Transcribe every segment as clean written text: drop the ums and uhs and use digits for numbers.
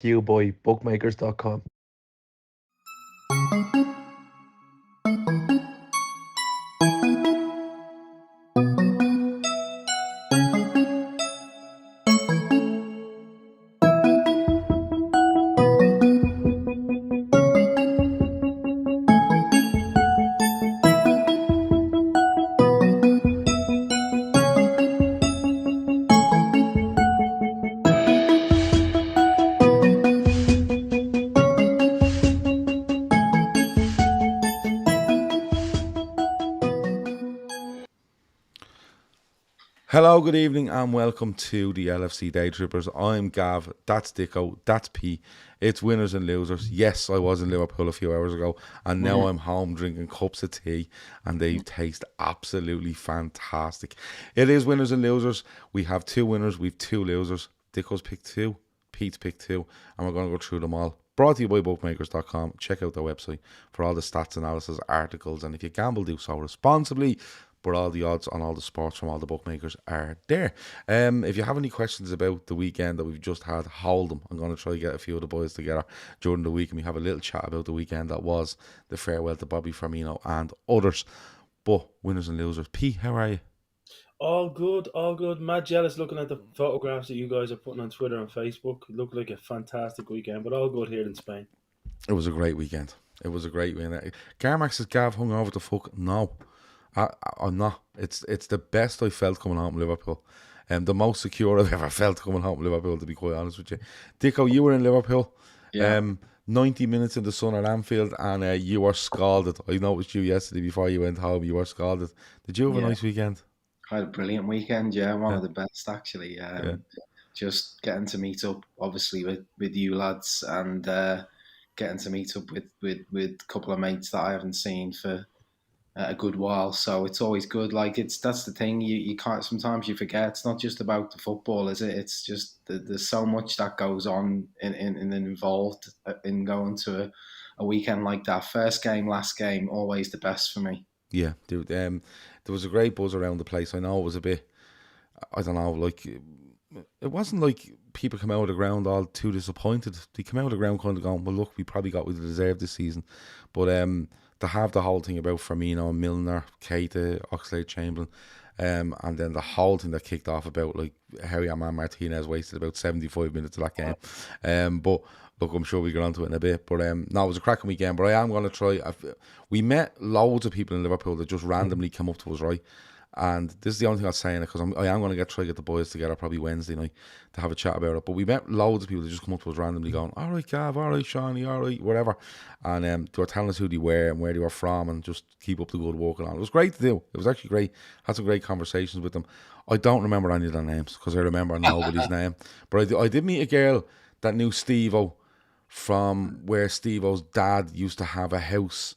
to you by bookmakers.com. Hello, good evening, and welcome to the LFC Daytrippers. I'm Gav, that's Dicko, that's P. It's winners and losers. Yes, I was in Liverpool a few hours ago, and now I'm home drinking cups of tea, and they taste absolutely fantastic. It is winners and losers. We have two winners, we've two losers. Dicko's picked two, Pete's picked two, and we're going to go through them all. Brought to you by bookmakers.com. Check out their website for all the stats, analysis, articles, and if you gamble, do so responsibly. But all the odds on all the sports from all the bookmakers are there. If you have any questions about the weekend that we've just had, hold them. I'm going to try to get a few of the boys together during the week and we have a little chat about the weekend that was the farewell to Bobby Firmino and others. But winners and losers. P, how are you? All good, all good. Mad jealous looking at the photographs that you guys are putting on Twitter and Facebook. It looked like a fantastic weekend, but all good here in Spain. It was a great weekend. It was a great weekend. Garmax says, Gav hung over the fuck. No, I'm not. It's the best I felt coming home from Liverpool. The most secure I've ever felt coming home from Liverpool, to be quite honest with you. Dicko, you were in Liverpool. Yeah. 90 minutes in the sun at Anfield, and you were scalded. I noticed you yesterday before you went home. You were scalded. Did you have a Yeah. nice weekend? I had a brilliant weekend, yeah, one Yeah. of the best actually. Yeah. Just getting to meet up obviously with you lads and getting to meet up with a couple of mates that I haven't seen for a good while. So it's always good. Like that's the thing, you can't, sometimes you forget it's not just about the football, is it? It's just there's so much that goes on in involved in going to a weekend like that. First game, last game, always the best for me. Yeah, dude. There was a great buzz around the place. I know it was a bit, I don't know, like, it wasn't like people come out of the ground all too disappointed. They come out of the ground kind of going, well, look, we probably got what we deserved this season. But to have the whole thing about Firmino, Milner, Keita, Oxlade-Chamberlain, and then the whole thing that kicked off about, like, how your man Martinez wasted about 75 minutes of that game. But look, I'm sure we get onto it in a bit. But no, it was a cracking weekend. But I am going to try. We met loads of people in Liverpool that just randomly come up to us, right? And this is the only thing I'm saying, because I am going to try to get the boys together probably Wednesday night to have a chat about it. But we met loads of people that just come up to us randomly going, all right, Gav, all right, Shawnee, all right, whatever. And they were telling us who they were and where they were from and just keep up the good work and all. It was great to do. It was actually great. Had some great conversations with them. I don't remember any of their names because I remember nobody's name. But I did meet a girl that knew Steve-O from where Steve-O's dad used to have a house.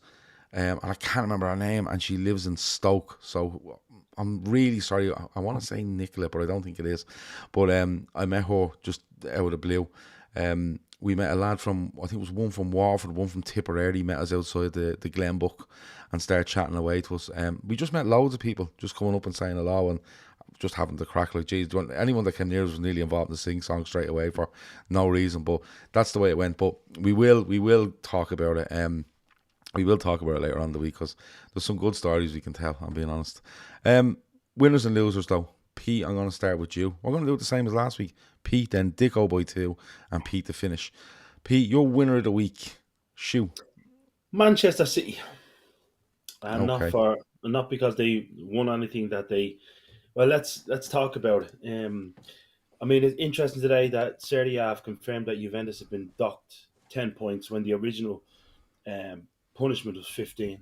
And I can't remember her name, and she lives in Stoke. So I'm really sorry. I want to say Nicola, but I don't think it is. But I met her just out of the blue. We met a lad from, I think it was one from Warford, one from Tipperary, met us outside the Glenbook and started chatting away to us. We just met loads of people just coming up and saying hello and just having the crack. Like, geez, anyone that came near us was nearly involved in the sing song straight away for no reason. But that's the way it went. But we will talk about it. We will talk about it later on in the week because there's some good stories we can tell, I'm being honest. Winners and losers, though. Pete, I'm going to start with you. We're going to do it the same as last week. Pete, then Dicko by 2, and Pete to finish. Pete, your winner of the week. Shoot. Manchester City. And Okay. not because they won anything that they. Well, let's talk about it. I mean, it's interesting today that Serie A have confirmed that Juventus have been docked 10 points when the original punishment was 15.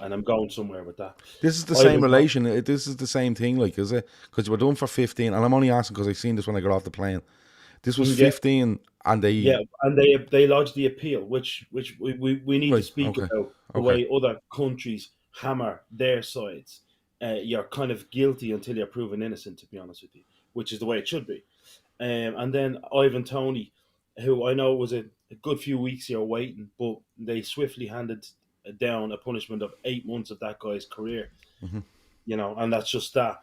And I'm going somewhere with that. This is the same Ivan, relation. This is the same thing, like, is it? Because we're done for 15, and I'm only asking because I seen this when I got off the plane. This was yeah, 15, and yeah, and they lodged the appeal, which we need to Right, speak okay. about the Okay. way other countries hammer their sides. You're kind of guilty until you're proven innocent, to be honest with you, which is the way it should be. And then Ivan Toney, who I know was a good few weeks here waiting, but they swiftly handed down a punishment of 8 months of that guy's career. And that's just that.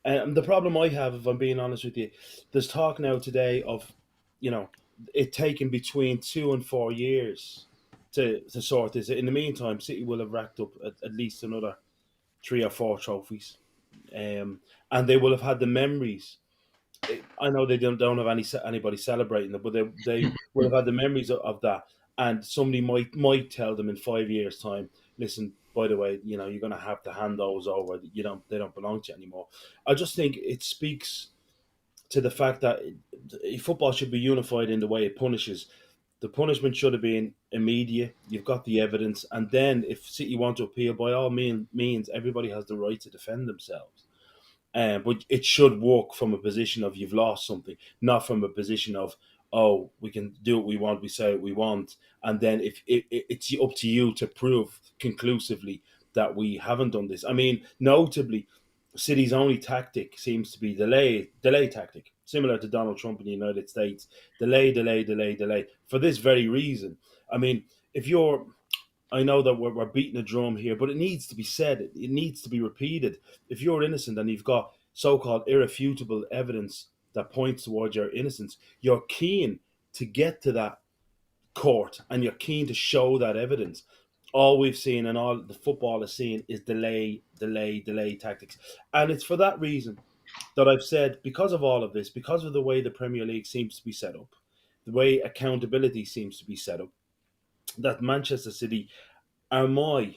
And the problem I have, if I'm being honest with you, there's talk now today of, it taken between 2 and 4 years to sort this. In the meantime, City will have racked up at least another 3 or 4 trophies, and they will have had the memories. I know they don't have anybody celebrating them, but they will have had the memories of that. And somebody might tell them in 5 years' time, listen, by the way, you're going to have to hand those over. They don't belong to you anymore. I just think it speaks to the fact that football should be unified in the way it punishes. The punishment should have been immediate. You've got the evidence, and then if City want to appeal, by all means, everybody has the right to defend themselves. But it should work from a position of you've lost something, not from a position of, oh, we can do what we want, we say what we want, and then if it's up to you to prove conclusively that we haven't done this. I mean, notably, City's only tactic seems to be delay tactic, similar to Donald Trump in the United States. Delay. For this very reason. I mean, I know that we're beating a drum here, but it needs to be said. It needs to be repeated. If you're innocent and you've got so-called irrefutable evidence that points towards your innocence, you're keen to get to that court and you're keen to show that evidence. All we've seen and all the football is seeing is delay tactics. And it's for that reason that I've said, because of all of this, because of the way the Premier League seems to be set up, the way accountability seems to be set up, that Manchester City are my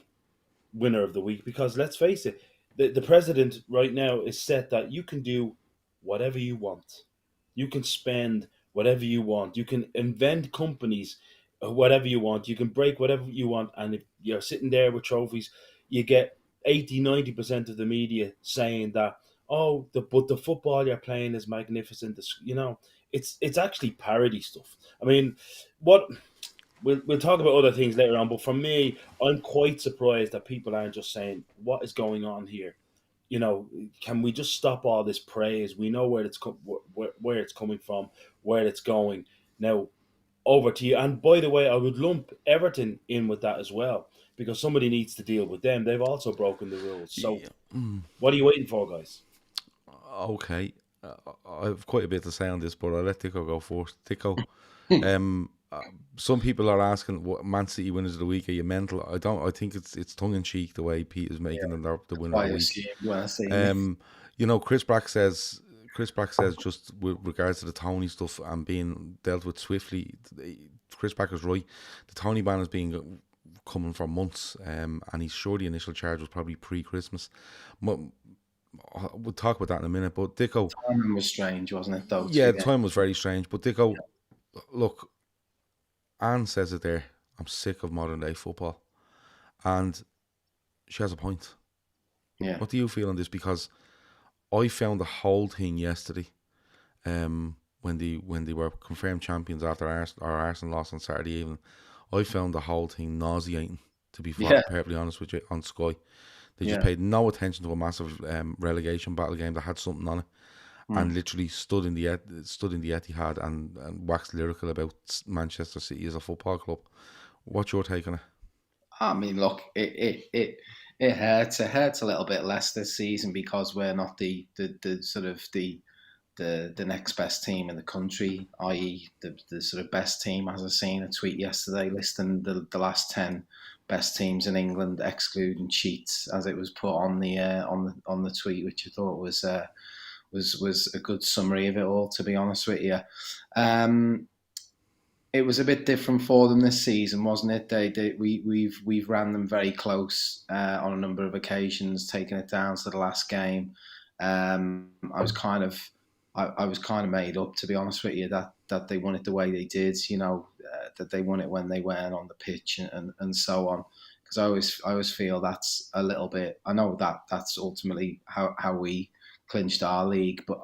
winner of the week. Because let's face it, the president right now is set that you can do whatever you want. You can spend whatever you want. You can invent companies whatever you want. You can break whatever you want. And if you're sitting there with trophies, you get 80-90% of the media saying that, oh, but the football you're playing is magnificent. It's actually parody stuff. I mean, we'll talk about other things later on, but for me, I'm quite surprised that people aren't just saying, what is going on here? Can we just stop all this praise? We know where it's coming from, where it's going. Now, over to you. And by the way, I would lump Everton in with that as well, because somebody needs to deal with them. They've also broken the rules. So, What are you waiting for, guys? Okay. I have quite a bit to say on this, but I'll let Dicko go first. Dicko, some people are asking, what Man City winners of the week, are you mental? I think it's tongue in cheek the way Pete is making them the winner of the week. Chris Brack says just with regards to the Toney stuff and being dealt with swiftly, Chris Brack is right. The Toney ban has been coming for months, and he's sure the initial charge was probably pre-Christmas. We'll talk about that in a minute, but Dicko, timing was strange, wasn't it? Though. Yeah, the time was very strange. But Dicko, look, Anne says it there. I'm sick of modern day football, and she has a point. Yeah. What do you feel on this? Because I found the whole thing yesterday, when they were confirmed champions after Arsenal lost on Saturday evening. I found the whole thing nauseating, to be perfectly honest with you, on Sky. They just paid no attention to a massive relegation battle game that had something on it, and literally stood in the Etihad and waxed lyrical about Manchester City as a football club. What's your take on it? I mean, look, it hurts. It hurts a little bit less this season because we're not the sort of the next best team in the country, i.e. the sort of best team. As I seen a tweet yesterday listing the last 10 best teams in England, excluding cheats, as it was put on the tweet, which I thought was a good summary of it all. To be honest with you, it was a bit different for them this season, wasn't it? We've ran them very close on a number of occasions, taking it down to the last game. I was kind of made up, to be honest with you, that they won it the way they did. That they won it when they weren't on the pitch and so on. Because I always feel that's a little bit. I know that's ultimately how we clinched our league, but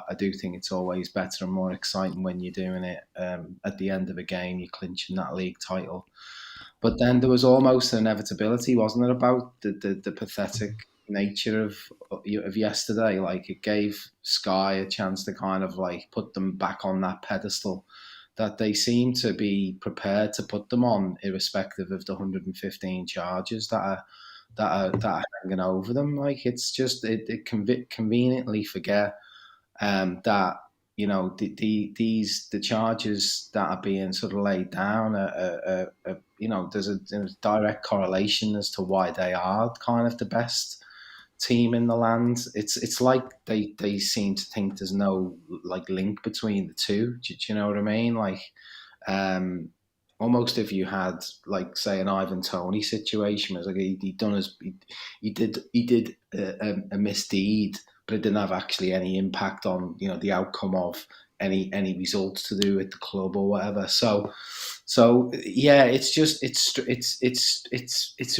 I do think it's always better and more exciting when you're doing it at the end of a game, you're clinching that league title. But then there was almost an inevitability, wasn't it, about the pathetic nature of yesterday? Like, it gave Sky a chance to kind of like put them back on that pedestal that they seem to be prepared to put them on, irrespective of the 115 charges that are hanging over them. Like, it's just it conveniently forget that the charges that are being sort of laid down there's a direct correlation as to why they are kind of the best team in the land. It's like they seem to think there's no like link between the two. Do you know what I mean? Like, almost if you had like say an Ivan Toney situation, it's like he did a misdeed, but it didn't have actually any impact on the outcome of any results to do with the club or whatever. So yeah, it's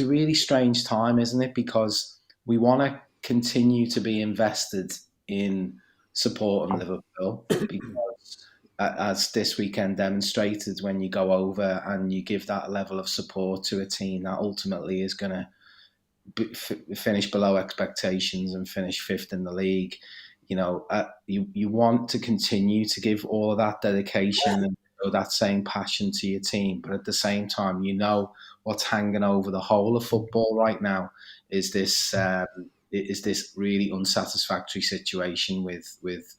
a really strange time, isn't it? Because we want to continue to be invested in supporting Liverpool because, as this weekend demonstrated, when you go over and you give that level of support to a team that ultimately is going to finish below expectations and finish fifth in the league, you want to continue to give all of that dedication and that same passion to your team, but at the same time, what's hanging over the whole of football right now is this really unsatisfactory situation with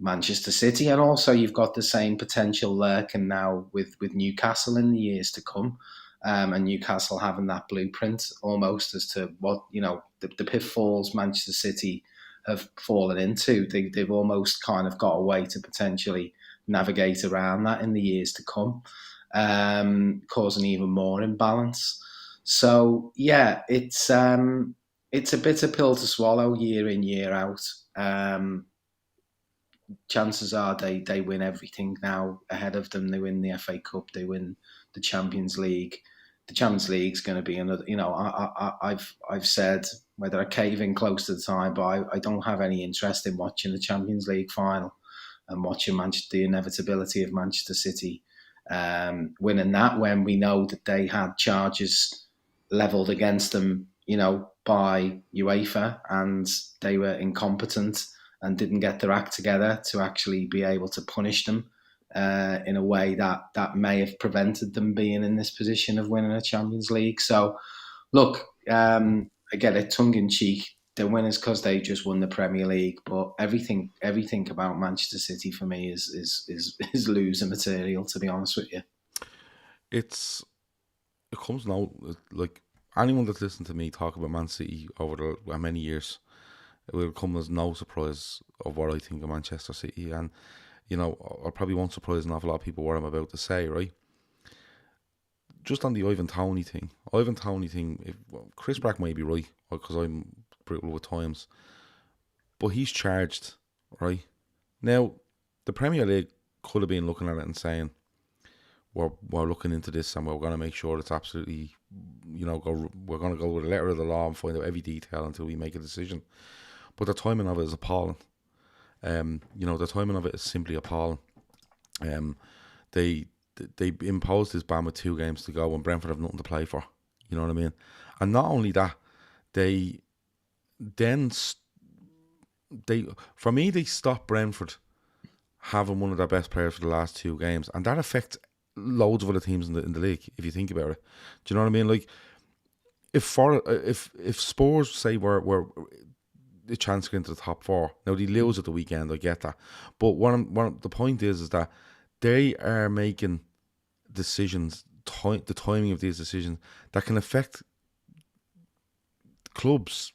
Manchester City, and also you've got the same potential lurking now with Newcastle in the years to come, and Newcastle having that blueprint almost as to what the pitfalls Manchester City have fallen into. They've almost kind of got a way to potentially navigate around that in the years to come, causing even more imbalance. So yeah, it's a bitter pill to swallow year in, year out. Chances are they win everything now ahead of them. They win the FA Cup, they win the Champions League. The Champions League's going to be another. I've said whether I cave in close to the time, but I don't have any interest in watching the Champions League final and watching the inevitability of Manchester City winning that, when we know that they had charges levelled against them, by UEFA, and they were incompetent and didn't get their act together to actually be able to punish them in a way that may have prevented them being in this position of winning a Champions League. So, look, I get it, tongue in cheek. They're winners because they just won the Premier League, but everything about Manchester City for me is loser material. To be honest with you, it comes now like anyone that's listened to me talk about Man City over the many years, it will come as no surprise of what I think of Manchester City, and I probably won't surprise an awful lot of people what I'm about to say, right? Just on the Ivan Toney thing, Chris Brack may be right, because I'm brutal with times, but he's charged, right? Now, the Premier League could have been looking at it and saying, we're looking into this and we're going to make sure it's absolutely, we're going to go with the letter of the law and find out every detail until we make a decision. But the timing of it is appalling. The timing of it is simply appalling. They imposed this ban with 2 games to go when Brentford have nothing to play for. You know what I mean? And not only that, they stopped Brentford having one of their best players for the last 2 games, and that affects loads of other teams in the league. If you think about it, do you know what I mean? Like, if Spurs say we're a chance to get into the top 4. Now, they lose at the weekend, I get that. But the point is that they are making decisions, the timing of these decisions, that can affect clubs,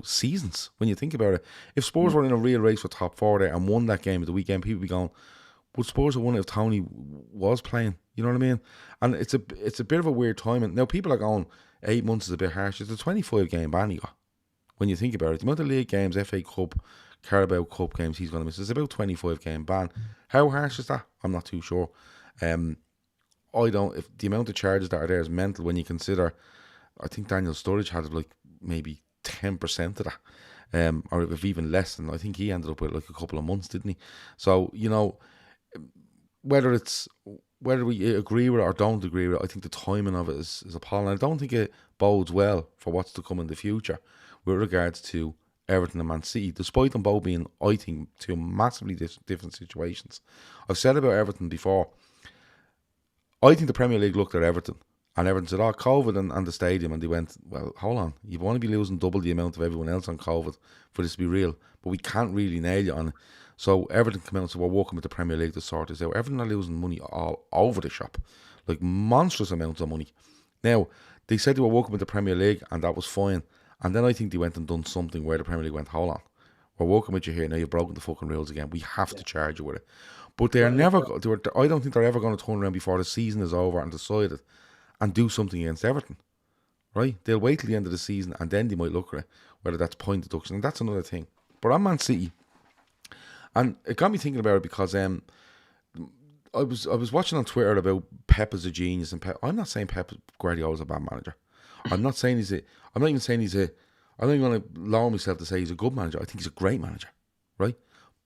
seasons, when you think about it. If Spurs were in a real race for top 4 there and won that game at the weekend, people would be going, would Spurs have won it if Toney was playing? You know what I mean? And it's a bit of a weird timing. Now, people are going, 8 months is a bit harsh. It's a 25-game ban you got. When you think about it, the amount of league games, FA Cup, Carabao Cup games he's going to miss is about 25-game ban. How harsh is that? I'm not too sure. If the amount of charges that are there is mental when you consider, I think Daniel Sturridge had like maybe 10% of that, or if even less than. I think he ended up with like a couple of months, didn't he? So whether we agree with it or don't agree with it, I think the timing of it is appalling. I don't think it bodes well for what's to come in the future with regards to Everton and Man City, despite them both being, I think, 2 massively different situations. I've said about Everton before, I think the Premier League looked at Everton, and Everton said, COVID and the stadium, and they went, well, hold on, you want to be losing double the amount of everyone else on COVID for this to be real, but we can't really nail you on it. So Everton come out and said, we're working with the Premier League to sort this out. Everton are losing money all over the shop, like monstrous amounts of money. Now, they said they were working with the Premier League, and that was fine. And then I think they went and done something where the Premier League went, hold on, we're working with you here, now you've broken the fucking rules again. We have to charge you with it. But they're never, I don't think they're ever going to turn around before the season is over and decide it and do something against Everton. Right? They'll wait till the end of the season and then they might look at it, whether that's point deduction. And that's another thing. But I'm Man City. And it got me thinking about it because I was watching on Twitter about Pep as a genius. And I'm not saying Pep Guardiola is a bad manager. I'm not saying I'm not even saying I'm not even going to allow myself to say he's a good manager. I think he's a great manager. Right?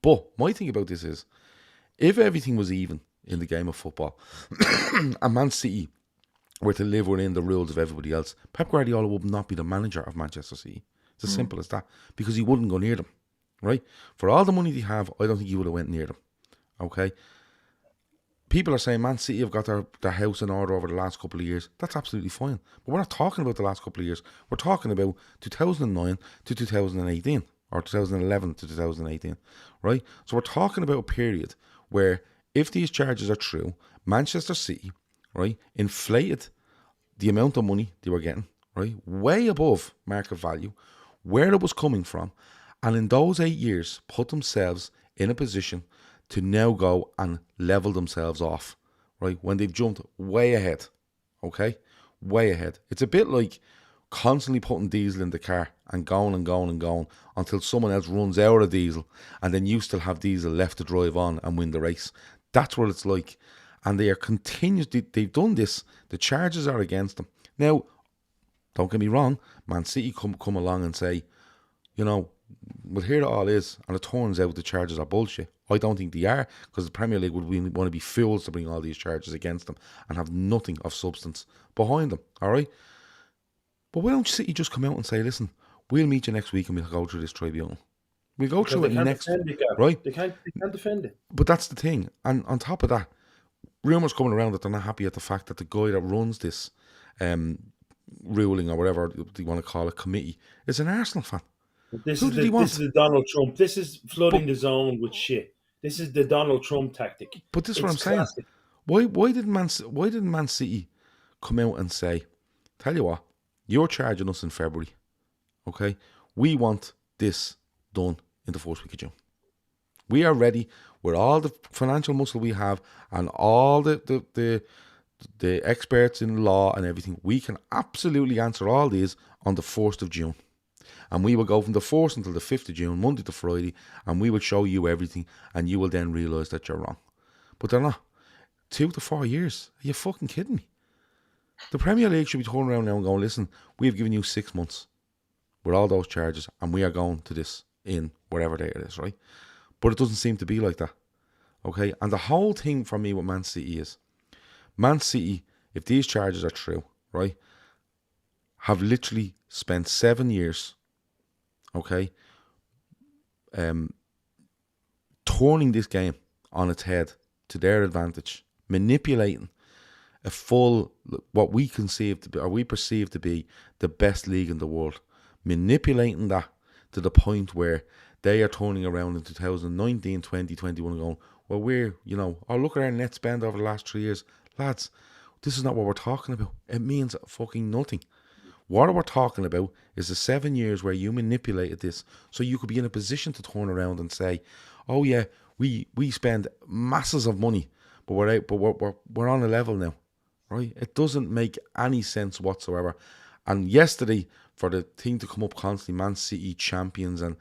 But my thing about this is, if everything was even in the game of football and Man City were to live within the rules of everybody else, Pep Guardiola would not be the manager of Manchester City. It's as simple as that. Because he wouldn't go near them. Right? For all the money they have, I don't think he would have went near them. Okay? People are saying Man City have got their house in order over the last couple of years. That's absolutely fine. But we're not talking about the last couple of years. We're talking about 2009 to 2018. Or 2011 to 2018. Right? So we're talking about a period where, if these charges are true, Manchester City, right, inflated the amount of money they were getting, right, way above market value, where it was coming from, and in those 8 years put themselves in a position to now go and level themselves off, right, when they've jumped way ahead, okay, way ahead. It's a bit like constantly putting diesel in the car and going and going and going until someone else runs out of diesel, and then you still have diesel left to drive on and win the race. That's what it's like. And they are they've done this. The charges are against them. Now, don't get me wrong, Man City come along and say, you know, well, here it all is, and it turns out the charges are bullshit. I don't think they are, because the Premier League would want to be fools to bring all these charges against them and have nothing of substance behind them, all right? But why don't City just come out and say, listen, we'll meet you next week and we'll go through this tribunal. We'll go through it next week, right? They can't defend it. But that's the thing. And on top of that, rumours coming around that they're not happy at the fact that the guy that runs this ruling, or whatever you want to call it, committee, is an Arsenal fan. This is the Donald Trump. This is flooding the zone with shit. This is the Donald Trump tactic. But this is what I'm saying. Why did Man City come out and say, tell you what, you're charging us in February, okay? We want this done in the first week of June. We are ready with all the financial muscle we have and all the experts in law and everything. We can absolutely answer all these on the 1st of June. And we will go from the 1st until the 5th of June, Monday to Friday, and we will show you everything, and you will then realise that you're wrong. But they're not. 2 to 4 years? Are you fucking kidding me? The Premier League should be turning around now and going, listen, we've given you 6 months with all those charges, and we are going to this in whatever day it is, right? But it doesn't seem to be like that, okay? And the whole thing for me with Man City is, Man City, if these charges are true, right, have literally spent 7 years, okay, turning this game on its head to their advantage, manipulating a full, what we conceive to be, or we perceive to be, the best league in the world, manipulating that to the point where they are turning around in 2019, 20, 21 and going, well, look at our net spend over the last 3 years. Lads, this is not what we're talking about. It means fucking nothing. What we're talking about is the 7 years where you manipulated this so you could be in a position to turn around and say, oh yeah, we spend masses of money, but we're on a level now, right? It doesn't make any sense whatsoever. And yesterday, for the thing to come up constantly, Man City champions, and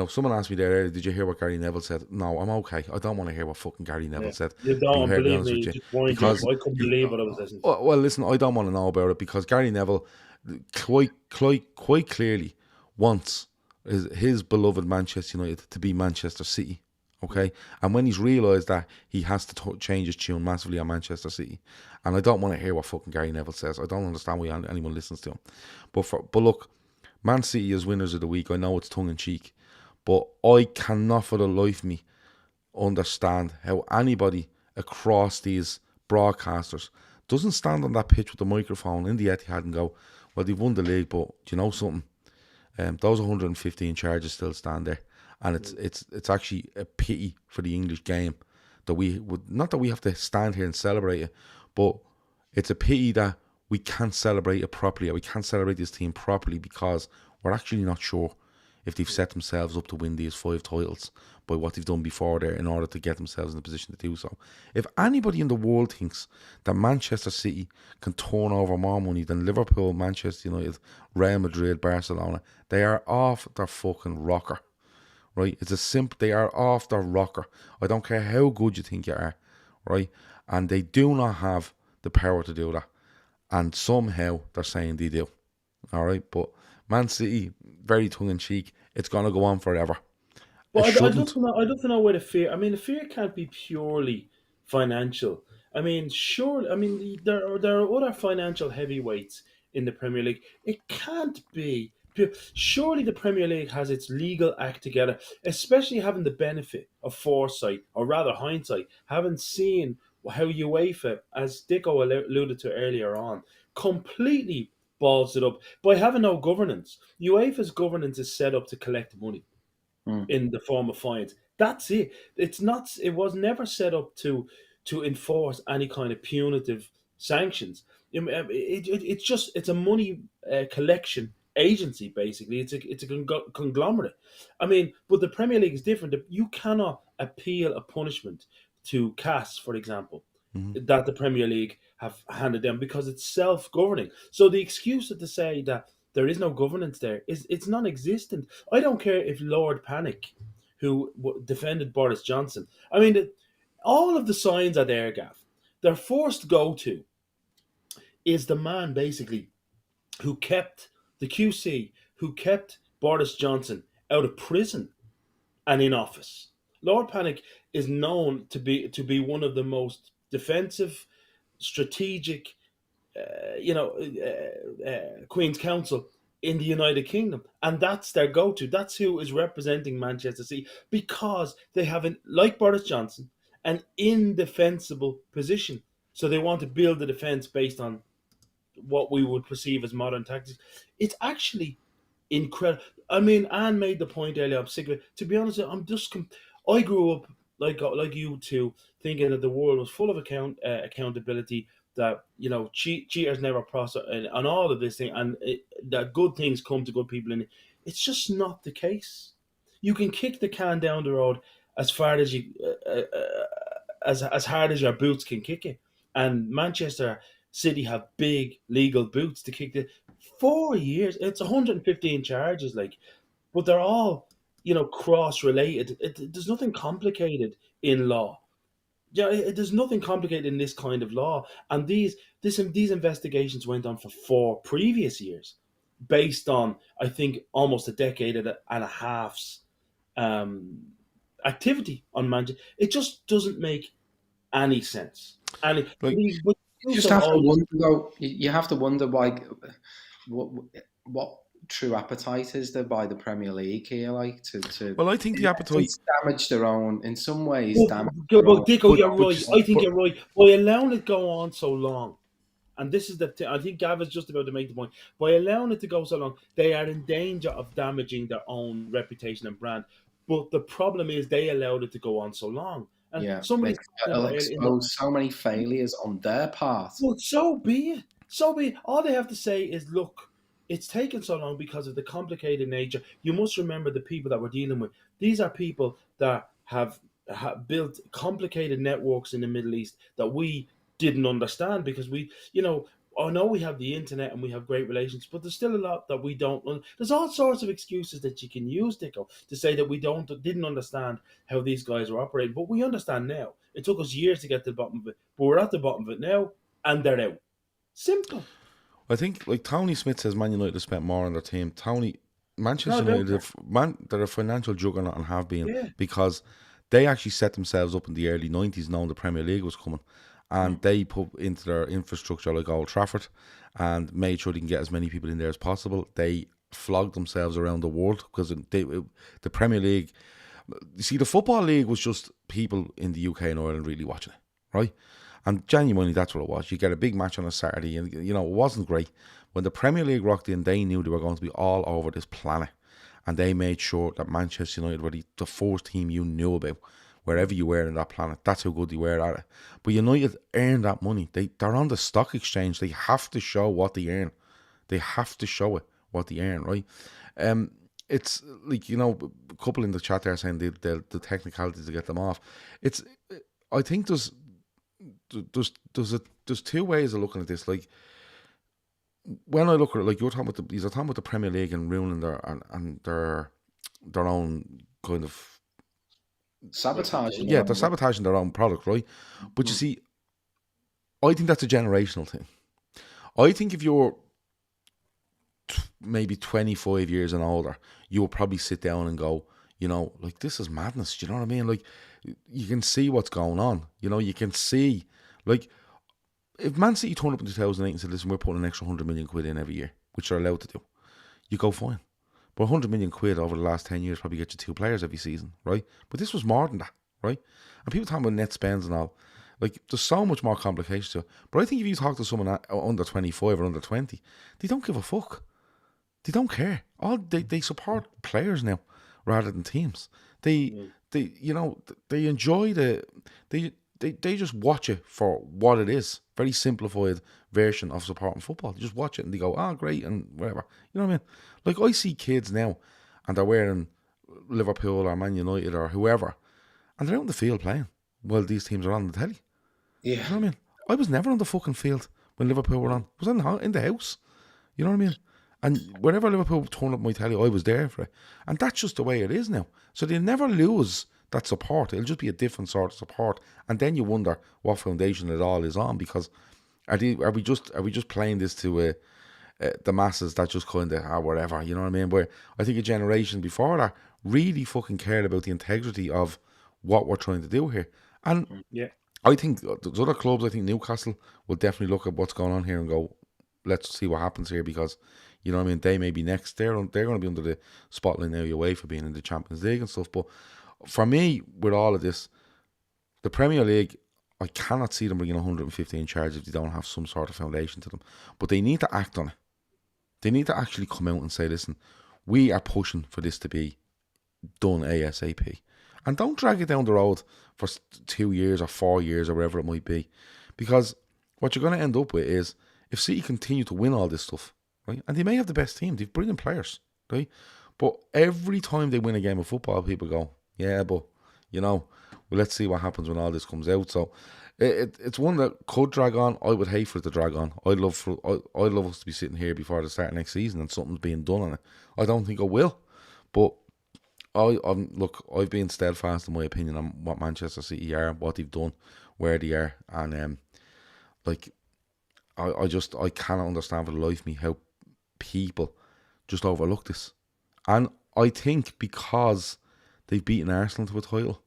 someone asked me there earlier, did you hear what Gary Neville said? No, I'm okay. I don't want to hear what fucking Gary Neville said. You don't believe me, because I couldn't believe what I was listening to. Well, listen, I don't want to know about it, because Gary Neville quite clearly wants his beloved Manchester United to be Manchester City, okay? And when he's realised that, he has to change his tune massively on Manchester City. And I don't want to hear what fucking Gary Neville says. I don't understand why anyone listens to him. But look, Man City is winners of the week. I know it's tongue-in-cheek, but I cannot for the life of me understand how anybody across these broadcasters doesn't stand on that pitch with the microphone in the Etihad and go, well, they've won the league, but do you know something? Those 115 charges still stand there. and it's actually a pity for the English game that we would, not that we have to stand here and celebrate it, but it's a pity that we can't celebrate it properly, or we can't celebrate this team properly, because we're actually not sure if they've set themselves up to win these 5 titles by what they've done before there in order to get themselves in a position to do so. If anybody in the world thinks that Manchester City can turn over more money than Liverpool, Manchester United, Real Madrid, Barcelona, they are off their fucking rocker. Right? It's a simple, they are off their rocker. I don't care how good you think you are, right? And they do not have the power to do that. And somehow they're saying they do. All right? But Man City, very tongue-in-cheek, it's going to go on forever. Well, It I'd shouldn't. love to know where the fear. I mean, the fear can't be purely financial. I mean, sure. I mean, there are other financial heavyweights in the Premier League. It can't be. Surely the Premier League has its legal act together, especially having the benefit of foresight, or rather hindsight, having seen how UEFA, as Dicko alluded to earlier on, completely balls it up by having no governance. UEFA's governance is set up to collect money in the form of fines. That's it. It's not. It was never set up to enforce any kind of punitive sanctions. It's just it's a money collection agency basically. It's a conglomerate. I mean, but the Premier League is different. You cannot appeal a punishment to CAS, for example, that the Premier League have handed down because it's self-governing. So the excuse to say that there is no governance there it's non-existent. I don't care if Lord Panic, who defended Boris Johnson, I mean, all of the signs are there, Gav. Their first go-to is the man basically who kept the QC, who kept Boris Johnson out of prison and in office. Lord Panic is known to be one of the most defensive, strategic, Queen's Counsel in the United Kingdom, and that's their go-to. That's who is representing Manchester City, because they have, like Boris Johnson, an indefensible position. So they want to build the defence based on what we would perceive as modern tactics. It's actually incredible. I mean, Anne made the point earlier. I'm sick of it. To be honest, I grew up like you two, thinking that the world was full of accountability. That cheaters never prosper, and all of this thing, and that good things come to good people. And it's just not the case. You can kick the can down the road as far as you, as hard as your boots can kick it. And Manchester City have big legal boots to kick the 4 years. It's 115 charges, but they're all cross related. There's nothing complicated in law. Yeah, there's nothing complicated in this kind of law, and these investigations went on for 4 previous years, based on I think almost a decade and a half's activity on Manchester. It just doesn't make any sense. And Like, you just have to wonder, though. You have to wonder why, what true appetite is there by the Premier League here, to well, I think the appetite. It's damaged their own, in some ways. But Dicko, you're right. I think you're right. By allowing it go on so long, and this is I think Gav is just about to make the point. By allowing it to go so long, they are in danger of damaging their own reputation and brand. But the problem is they allowed it to go on so long. And it'll expose so many failures on their part. Well, so be it. So be it. All they have to say is, look, it's taken so long because of the complicated nature. You must remember the people that we're dealing with. These are people that have built complicated networks in the Middle East that we didn't understand, because I know we have the internet and we have great relations, but there's still a lot that we don't. There's all sorts of excuses that you can use, Dicko, to say that we didn't understand how these guys were operating, but we understand now. It took us years to get to the bottom of it, but we're at the bottom of it now, and they're out. Simple. I think, like Tony Smith says, Man United have spent more on their team. Manchester United, they're a financial juggernaut and have been, because they actually set themselves up in the early 90s knowing the Premier League was coming. And they put into their infrastructure like Old Trafford and made sure they can get as many people in there as possible. They flogged themselves around the world because the Premier League, you see, the Football League was just people in the UK and Ireland really watching it, right? And genuinely, that's what it was. You get a big match on a Saturday, and it wasn't great. When the Premier League rocked in, they knew they were going to be all over this planet. and they made sure that Manchester United were the first team you knew about, wherever you were in that planet. That's how good they were at it. But United earn that money. They're on the stock exchange. They have to show what they earn. They have to show it, what they earn, right? It's like, a couple in the chat there saying the technicalities to get them off. I think there's two ways of looking at this. Like, when I look at it, like you're talking about you're talking about the Premier League and ruining their own kind of sabotage. Yeah, they're sabotaging their own product, right? But you see, I think that's a generational thing. I think if you're maybe 25 years and older, you will probably sit down and go, like, this is madness. Do you know what I mean? Like, you can see what's going on. You can see, like, if Man City turned up in 2008 and said, listen, we're putting an extra 100 million quid in every year, which they're allowed to do, you go, fine. But 100 million quid over the last 10 years probably gets you 2 players every season, right? But this was more than that, right? And people talking about net spends and all, like, there's so much more complications to it. But I think if you talk to someone under 25 or under 20, they don't give a fuck. They don't care. They support players now rather than teams. They enjoy they just watch it for what it is. Very simplified version of supporting football. They just watch it and they go, great, and whatever. You know what I mean? Like, I see kids now and they're wearing Liverpool or Man United or whoever, and they're out in the field playing while these teams are on the telly. Yeah. You know what I mean? I was never on the fucking field when Liverpool were on. I was in the house. You know what I mean? And whenever Liverpool turned up my telly, I was there for it. And that's just the way it is now. So they never lose that support. It'll just be a different sort of support. And then you wonder what foundation it all is on, because are we just playing this to the masses that just kind of whatever, you know what I mean? Where I think a generation before that really fucking cared about the integrity of what we're trying to do here. And yeah, I think there's other clubs. I think Newcastle will definitely look at what's going on here and go, let's see what happens here, because, you know what I mean, they may be next. They're going to be under the spotlight now away for being in the Champions League and stuff. But for me, with all of this, the Premier League, I cannot see them bringing 115 charges if they don't have some sort of foundation to them. But they need to act on it. They need to actually come out and say, listen, we are pushing for this to be done ASAP. And don't drag it down the road for 2 years or 4 years or whatever it might be. Because what you're going to end up with is, if City continue to win all this stuff, right, and they may have the best team, they've brilliant players, right, but every time they win a game of football, people go, yeah, but, well, let's see what happens when all this comes out. So it's one that could drag on. I would hate for it to drag on. I'd love us to be sitting here before the start of next season and something's being done on it. I don't think it will, but I've been steadfast in my opinion on what Manchester City are, what they've done, where they are, and I cannot understand for the life of me how people just overlook this. And I think because they've beaten Arsenal to a title,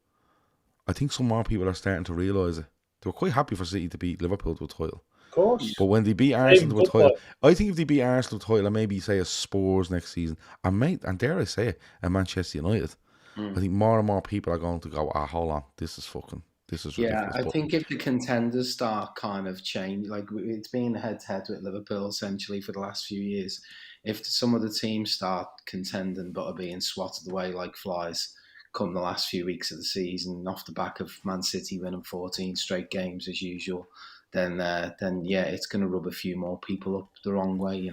I think some more people are starting to realise it. They were quite happy for City to beat Liverpool to a title. of course. But when they beat Arsenal to a title, I think if they beat Arsenal to a title and maybe say a Spurs next season, and dare I say it, and Manchester United, I think more and more people are going to go, hold on, this is ridiculous. Yeah, I think if the contenders start kind of change, like it's been head-to-head with Liverpool essentially for the last few years. If some of the teams start contending but are being swatted away like flies come the last few weeks of the season off the back of Man City winning 14 straight games as usual, then yeah, it's going to rub a few more people up the wrong way,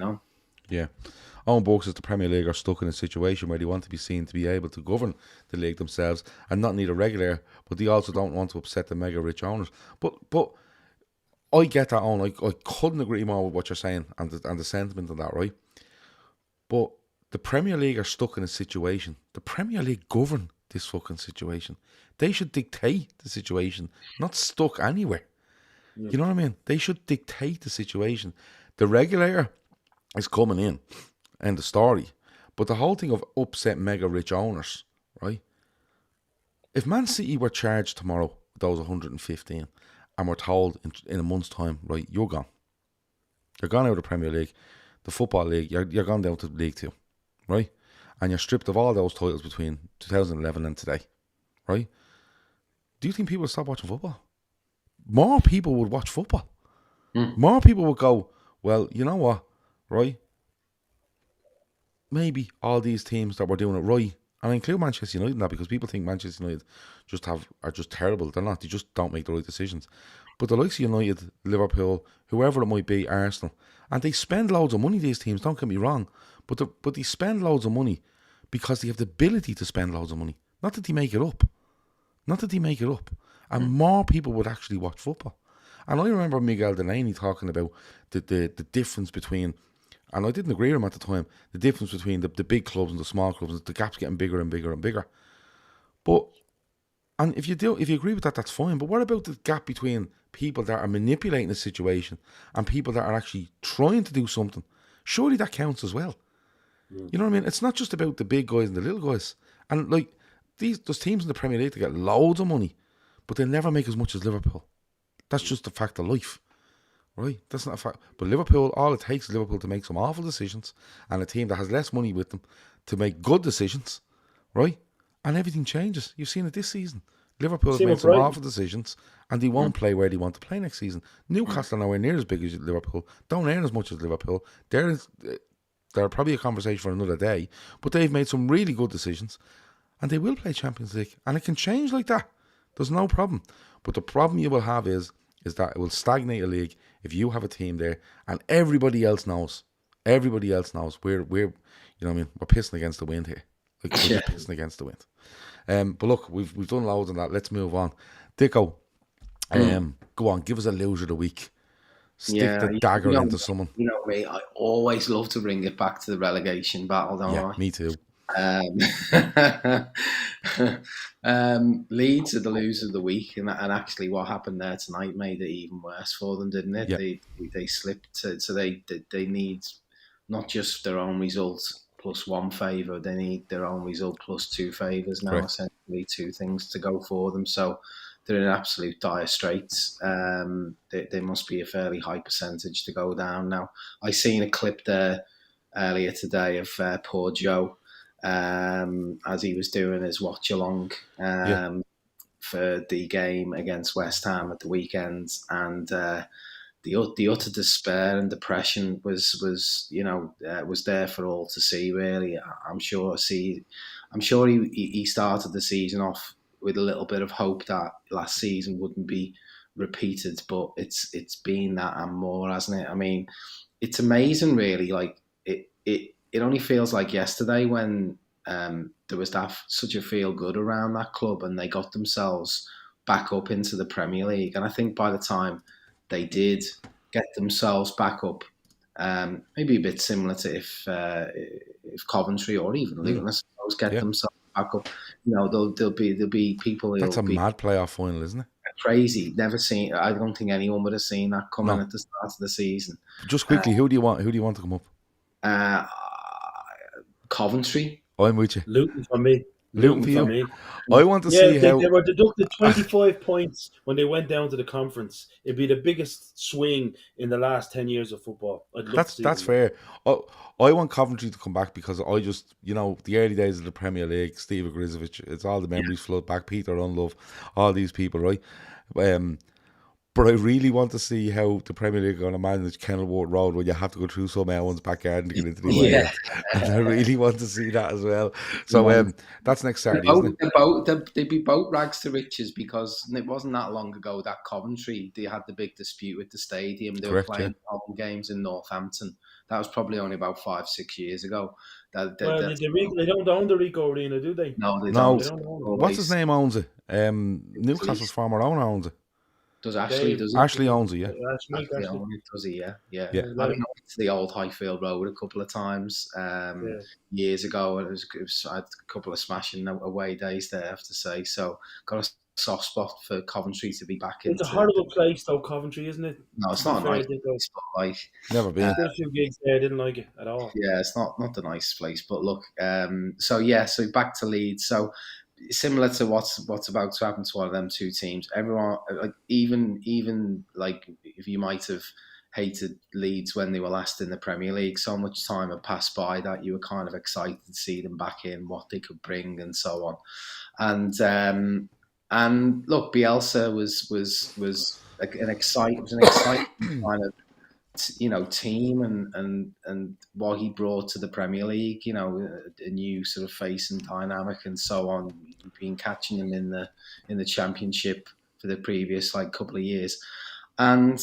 Yeah. Owen Burke says the Premier League are stuck in a situation where they want to be seen to be able to govern the league themselves and not need a regulator, but they also don't want to upset the mega rich owners. But I get that, Owen. I couldn't agree more with what you're saying and the sentiment of that, right? But the Premier League are stuck in a situation. The Premier League govern this fucking situation. They should dictate the situation, not stuck anywhere. Yeah. You know what I mean? They should dictate the situation. The regulator is coming in, end of story. But the whole thing of upset mega rich owners, right? If Man City were charged tomorrow with those 115 and were told in a month's time, right, you're gone. You're gone out of the Premier League, the Football League, you're gone down to League 2, right? And you're stripped of all those titles between 2011 and today, right? Do you think people would stop watching football? More people would watch football. More people would go, well, you know what, right? maybe all these teams that were doing it right, and I include Manchester United in that because people think Manchester United are just terrible. They're not. They just don't make the right decisions. But the likes of United, Liverpool, whoever it might be, Arsenal, and they spend loads of money. These teams, don't get me wrong, but they spend loads of money because they have the ability to spend loads of money. Not that they make it up. Not that they make it up. And more people would actually watch football. And I remember Miguel Delaney talking about the difference between, and I didn't agree with him at the time, the difference between the big clubs and the small clubs, the gap's getting bigger and bigger and bigger. But, and if you agree with that, that's fine. But what about the gap between people that are manipulating the situation and people that are actually trying to do something? Surely that counts as well. You know what I mean? It's not just about the big guys and the little guys. And like, there's teams in the Premier League that get loads of money, but they never make as much as Liverpool. That's just a fact of life, right? That's not a fact. But Liverpool, all it takes is Liverpool to make some awful decisions and a team that has less money with them to make good decisions, right? And everything changes. You've seen it this season. Liverpool have made some awful decisions and they won't play where they want to play next season. Newcastle are nowhere near as big as Liverpool, don't earn as much as Liverpool. They're probably a conversation for another day, but they've made some really good decisions and they will play Champions League. And it can change like that. There's no problem. But the problem you will have is that it will stagnate a league if you have a team there and everybody else knows. Everybody else knows we're you know what I mean, we're pissing against the wind here. Like, we're just pissing against the wind. But look, we've done loads on that. Let's move on. Dicko, go on, give us a loser of the week. Stick the dagger into someone. You know me, I always love to bring it back to the relegation battle, don't I? Me too. Leeds are the loser of the week, and actually what happened there tonight made it even worse for them, didn't it? Yeah. They slipped, so they need not just their own results plus one favour, they need their own result plus two favours now. Correct. Essentially two things to go for them, so they're in absolute dire straits. They must be a fairly high percentage to go down now. I seen a clip there earlier today of poor Joe as he was doing his watch along for the game against West Ham at the weekend, and the utter despair and depression was there for all to see. Really, I'm sure he started the season off with a little bit of hope that last season wouldn't be repeated, but it's been that and more, hasn't it? I mean, it's amazing, really. Like it only feels like yesterday when there was such a feel good around that club and they got themselves back up into the Premier League. And I think by the time they did get themselves back up, maybe a bit similar to if Coventry or even Luton, I suppose, get themselves back up, there'll be people. That's a mad playoff final, isn't it? Crazy. Never seen. I don't think anyone would have seen that coming at the start of the season. Just quickly, who do you want to come up? Coventry. I'm with you. Luton for me. Luton for me. I want to see how they were deducted 25 points when they went down to the conference. It'd be the biggest swing in the last 10 years of football. That's fair. I want Coventry to come back because I just, the early days of the Premier League, Steve Ogrizovic, it's all the memories flood back. Peter Unlove, all these people, right? But I really want to see how the Premier League are going to manage Kenilworth Road when you have to go through some Ellen's backyard to get into the way. And I really want to see that as well. So that's next Saturday, isn't it? They'd be both rags to riches because it wasn't that long ago that Coventry, they had the big dispute with the stadium. They were playing home games in Northampton. That was probably only about 5-6 years ago. They don't own the Rico Arena, do they? No, they don't. What's his name owns it? Newcastle's former owner owns it. Does Ashley owns it, yeah. Ashley owns it, does he? Yeah. I've been to the old Highfield Road a couple of times years ago, and I had a couple of smashing away days there, I have to say. So got a soft spot for Coventry to be back in. It's a horrible place, though, Coventry, isn't it? No, it's not a nice place, but like never been. There's a few gigs there, I didn't like it at all. Yeah, it's not the nice place, but look. So back to Leeds. So. Similar to what's about to happen to one of them two teams, everyone, like even like if you might have hated Leeds when they were last in the Premier League, so much time had passed by that you were kind of excited to see them back in, what they could bring, and so on. And look, Bielsa was an exciting kind of team and what he brought to the Premier League. A new sort of face and dynamic and so on. We've been catching him in the Championship for the previous couple of years, and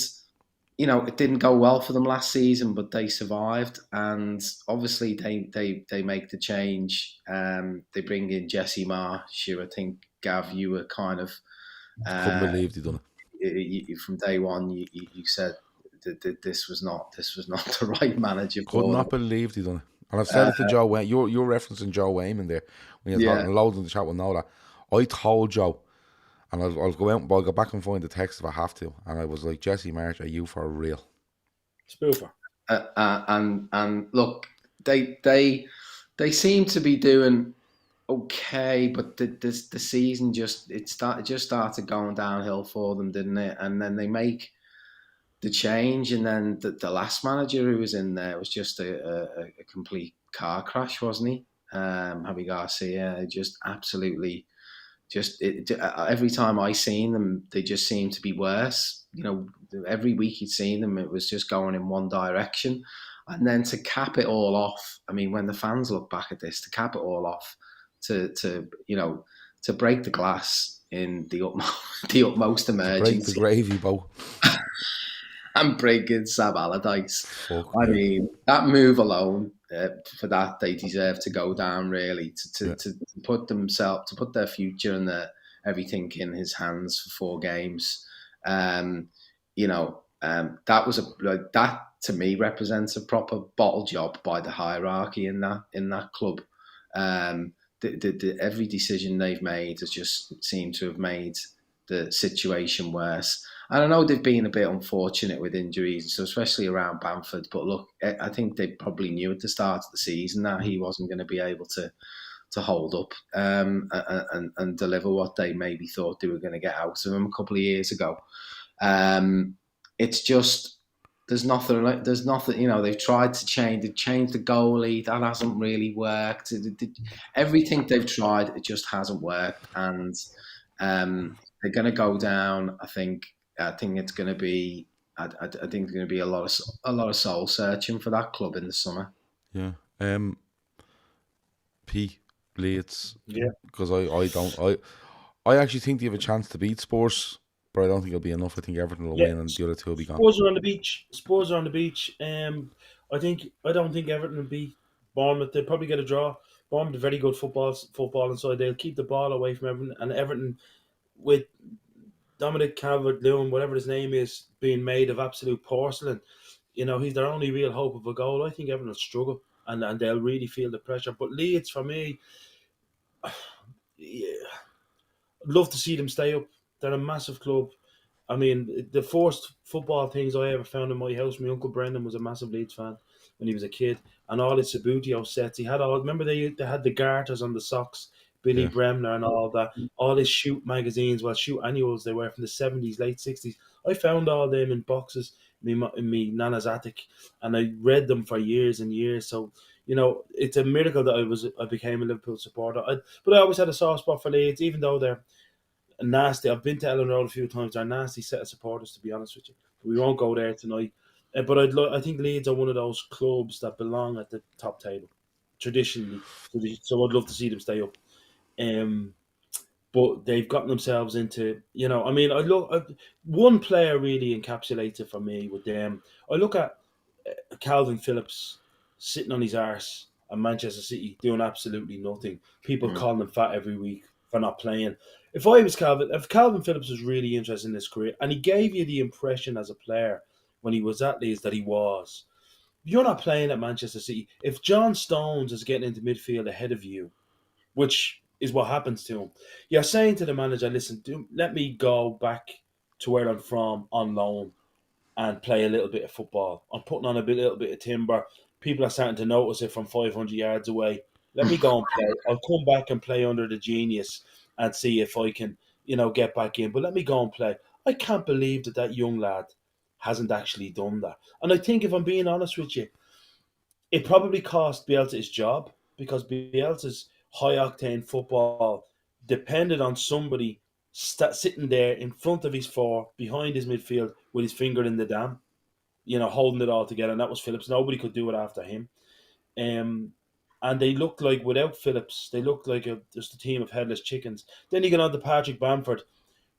it didn't go well for them last season, but they survived, and obviously they make the change. They bring in Jesse Marsh, who I think, Gav, you were kind of Couldn't believe they done it. from day one. You said that this was not the right manager Could for not them. believe they done it. And I've said it to Joe Wayne. You're referencing Joe Wayman there when you're talking loads in the chat. Will know that I told Joe, and I'll go out, but I'll go back and find the text if I have to. And I was like, Jesse Marsh, are you for real? Spoofer. And look, they seem to be doing okay, but the season just started going downhill for them, didn't it? And then they make the change, and then the last manager who was in there was just a complete car crash, wasn't he? Javi Garcia, just absolutely, every time I seen them, they just seemed to be worse. Every week you'd seen them, it was just going in one direction. And then to cap it all off, I mean, when the fans look back at this, to cap it all off, to break the glass in the utmost emergency, Break the gravy boat. and breaking Sam Allardyce. Fuck I mean, that move alone, for that, they deserve to go down, really, to put their future and everything in his hands for 4 games. That was that to me represents a proper bottle job by the hierarchy in that club. Every decision they've made has just seemed to have made the situation worse. And I know they've been a bit unfortunate with injuries, so especially around Bamford. But look, I think they probably knew at the start of the season that he wasn't going to be able to hold up and deliver what they maybe thought they were going to get out of him a couple of years ago. It's just there's nothing. They've tried to change. They've changed the goalie. That hasn't really worked. Everything they've tried, it just hasn't worked, and they're going to go down. I think it's going to be. I think there's going to be a lot of soul searching for that club in the summer. Yeah. Leeds. Yeah. Because I actually think they have a chance to beat Spurs, but I don't think it'll be enough. I think Everton will win and the other two will be gone. Spurs are on the beach. I don't think Everton will beat Bournemouth. They'll probably get a draw. Bournemouth, very good football inside. They'll keep the ball away from Everton, and Everton with Dominic Calvert-Lewin, whatever his name is, being made of absolute porcelain. He's their only real hope of a goal. I think Everton will struggle, and they'll really feel the pressure. But Leeds, for me, yeah, I'd love to see them stay up. They're a massive club. I mean, the first football things I ever found in my house, my Uncle Brendan was a massive Leeds fan when he was a kid, and all his Sabutio sets. He had remember they had the garters on the socks, Billy Bremner and all that, all his shoot magazines, shoot annuals they were from the 70s, late 60s. I found all them in boxes in me nana's attic, and I read them for years and years. So, it's a miracle that I became a Liverpool supporter. But I always had a soft spot for Leeds, even though they're nasty. I've been to Ellen Road a few times. They're a nasty set of supporters, to be honest with you. But we won't go there tonight. But I think Leeds are one of those clubs that belong at the top table, traditionally. So I'd love to see them stay up. But they've gotten themselves into, one player really encapsulates it for me with them. I look at Calvin Phillips sitting on his arse at Manchester City doing absolutely nothing. People calling him fat every week for not playing. If Calvin Phillips was really interested in his career, and he gave you the impression as a player when he was at Leeds that he was, you're not playing at Manchester City. If John Stones is getting into midfield ahead of you, which is what happens to him, you're saying to the manager, listen, let me go back to where I'm from on loan and play a little bit of football. I'm putting on a little bit of timber. People are starting to notice it from 500 yards away. Let me go and play. I'll come back and play under the genius and see if I can, get back in. But let me go and play. I can't believe that young lad hasn't actually done that. And I think, if I'm being honest with you, it probably cost Bielsa his job, because Bielsa's high-octane football depended on somebody sitting there in front of his 4, behind his midfield, with his finger in the dam. holding it all together, and that was Phillips. Nobody could do it after him. And they looked like, without Phillips, they looked like just a team of headless chickens. Then you get on to Patrick Bamford,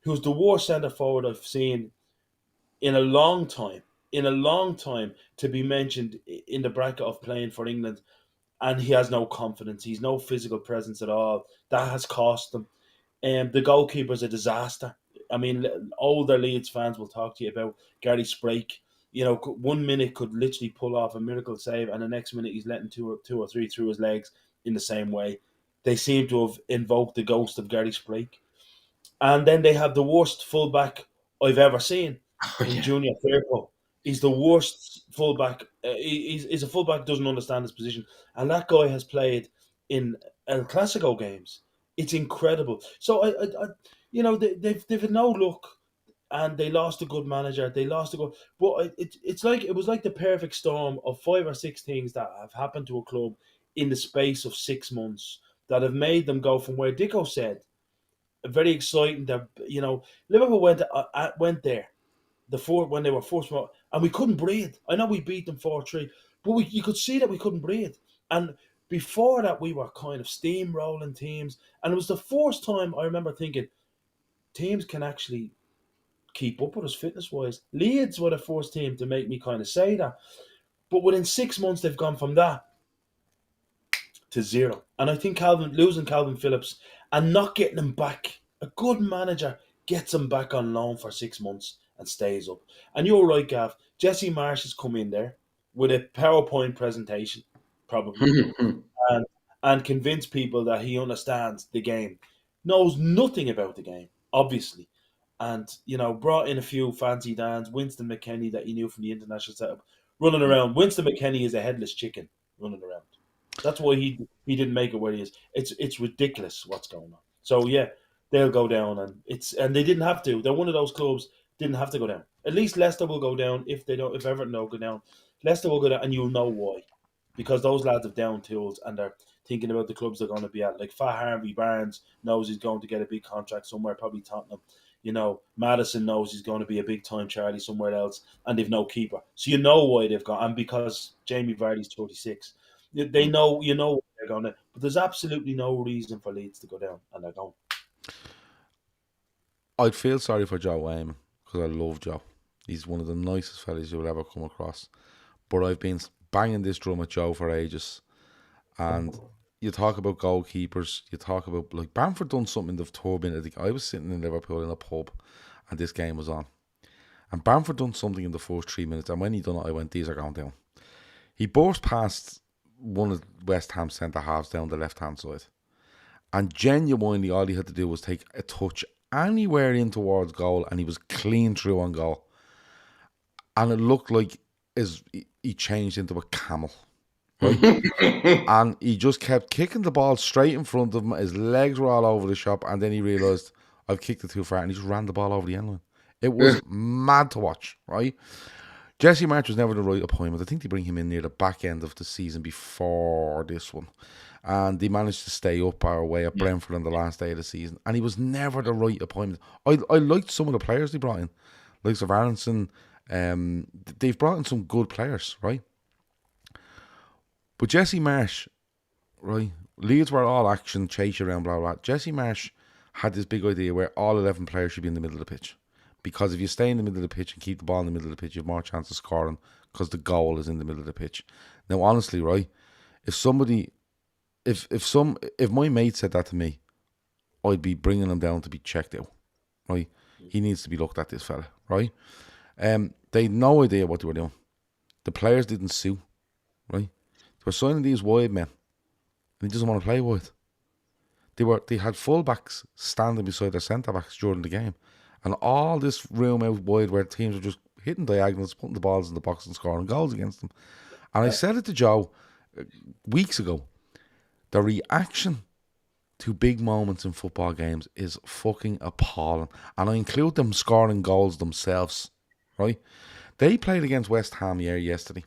who's the worst centre forward I've seen in a long time. In a long time, to be mentioned in the bracket of playing for England, and he has no confidence. He's no physical presence at all. That has cost them. The goalkeeper's a disaster. I mean, older Leeds fans will talk to you about Gary Sprake. 1 minute could literally pull off a miracle save, and the next minute he's letting two or three through his legs in the same way. They seem to have invoked the ghost of Gary Sprake. And then they have the worst fullback I've ever seen in Junior Firpo. He's the worst fullback. He's a fullback doesn't understand his position, and that guy has played in El Clasico games. It's incredible. So they've had no luck, and they lost a good manager. They lost a good, but it was like the perfect storm of 5 or 6 things that have happened to a club in the space of 6 months that have made them go from where Dicko said, very exciting that Liverpool went there when they were forced, and we couldn't breathe. I know we beat them 4-3, but you could see that we couldn't breathe. And before that, we were kind of steamrolling teams, and it was the first time I remember thinking teams can actually keep up with us fitness wise. Leeds were the first team to make me kind of say that, but within 6 months they've gone from that to zero. And I think losing Calvin Phillips and not getting him back, a good manager gets him back on loan for 6 months and stays up. And you're right, Gav. Jesse Marsh has come in there with a PowerPoint presentation, probably, and convince people that he understands the game. Knows nothing about the game, obviously. And, brought in a few fancy Dans, Winston McKennie that he knew from the international setup, running around. Winston McKennie is a headless chicken running around. That's why he didn't make it where he is. It's ridiculous what's going on. So yeah, they'll go down, and they didn't have to. They're one of those clubs didn't have to go down. At least Leicester will go down if Everton don't go down. Leicester will go down, and you'll know why, because those lads have down tools and they're thinking about the clubs they're going to be at. Like Fat Harvey Barnes knows he's going to get a big contract somewhere, probably Tottenham. Madison knows he's going to be a big time Charlie somewhere else, and they've no keeper. So you know why they've gone, and because Jamie Vardy's 36. They know, they're going to, but there's absolutely no reason for Leeds to go down, and they're going. I'd feel sorry for Joe Wayman because I love Joe. He's one of the nicest fellas you'll ever come across. But I've been banging this drum at Joe for ages. And you talk about goalkeepers, you talk about, like, Bamford done something in the turbine. I was sitting in Liverpool in a pub and this game was on. And Bamford done something in the first 3 minutes, and when he done it, I went, these are going down. He burst past one of West Ham centre halves down the left hand side, and genuinely all he had to do was take a touch anywhere in towards goal, and he was clean through on goal. And it looked like he changed into a camel, right? And he just kept kicking the ball straight in front of him. His legs were all over the shop, and then he realised, I've kicked it too far, and he just ran the ball over the end line. It was mad to watch, right? Jesse Marsh was never the right appointment. I think they bring him in near the back end of the season before this one. And they managed to stay up our way at Brentford on the last day of the season. And he was never the right appointment. I liked some of the players they brought in. Like Aronson. They've brought in some good players, right? But Jesse Marsh, right? Leeds were all action, chase you around, blah, blah, blah. Jesse Marsh had this big idea where all 11 players should be in the middle of the pitch. Because if you stay in the middle of the pitch and keep the ball in the middle of the pitch, you have more chance of scoring because the goal is in the middle of the pitch. Now, honestly, right, if my mate said that to me, I'd be bringing him down to be checked out, right? He needs to be looked at, this fella, right? They had no idea what they were doing. The players didn't sue, right? They were signing these wide men, and he doesn't want to play wide. They had full-backs standing beside their centre-backs during the game. And all this room out wide where teams were just hitting diagonals, putting the balls in the box and scoring goals against them. And I said it to Joe weeks ago. The reaction to big moments in football games is fucking appalling. And I include them scoring goals themselves, right? They played against West Ham yesterday.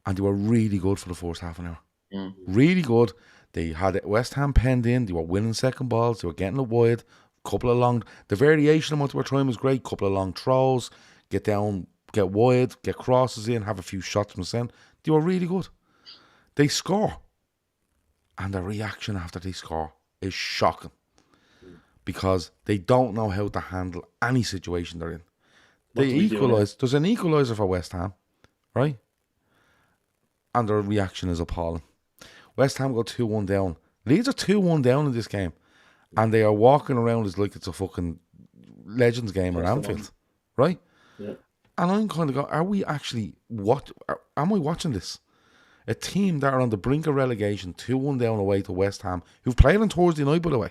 And they were really good for the first half an hour. Really good. They had West Ham penned in. They were winning second balls. They were getting it wide. The variation of what they were trying was great. Couple of long throws, get down, get wide, get crosses in, have a few shots from the end. They were really good. They score. And the reaction after they score is shocking. Because they don't know how to handle any situation they're in. They equalise. There's an equaliser for West Ham, right? And their reaction is appalling. West Ham go 2-1 down. Leeds are 2-1 down in this game. And they are walking around as like it's a fucking Legends game or Anfield, right? Yeah. And I'm kind of going, are we actually, am I watching this? A team that are on the brink of relegation, 2-1 down away to West Ham, who've played on Thursday night, by the way.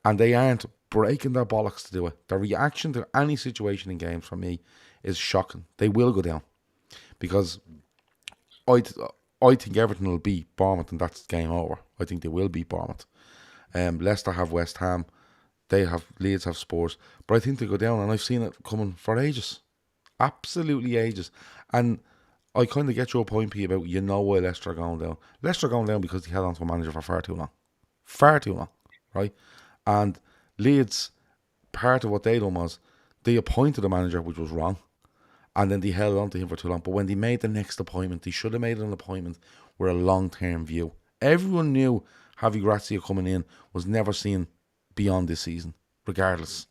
And they aren't breaking their bollocks to do it. Their reaction to any situation in games, for me, is shocking. They will go down. Because I think Everton will beat Bournemouth and that's game over. I think they will beat Bournemouth. Leicester have West Ham. Leeds have Spurs. But I think they go down, and I've seen it coming for ages. Absolutely ages. And I kind of get your point, P, about why Leicester are going down. Leicester are going down because they held on to a manager for far too long. Far too long, right? And Leeds, part of what they done was they appointed a manager which was wrong. And then they held on to him for too long. But when they made the next appointment, they should have made an appointment with a long-term view. Everyone knew Javi Gracia coming in was never seen beyond this season, regardless.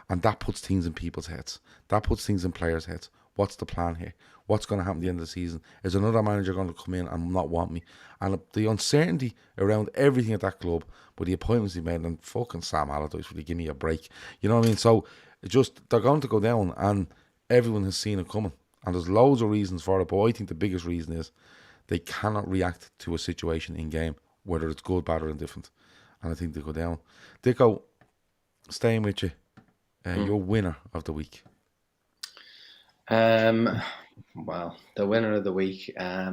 And that puts things in people's heads. That puts things in players' heads. What's the plan here? What's going to happen at the end of the season? Is another manager going to come in and not want me? And the uncertainty around everything at that club, with the appointments he made, and fucking Sam Allardyce, would he give me a break? You know what I mean? So, they're going to go down, and everyone has seen it coming. And there's loads of reasons for it, but I think the biggest reason is they cannot react to a situation in game, whether it's good, bad, or indifferent. And I think they go down. Dicko, staying with you, your winner of the week. Well, the winner of the week, I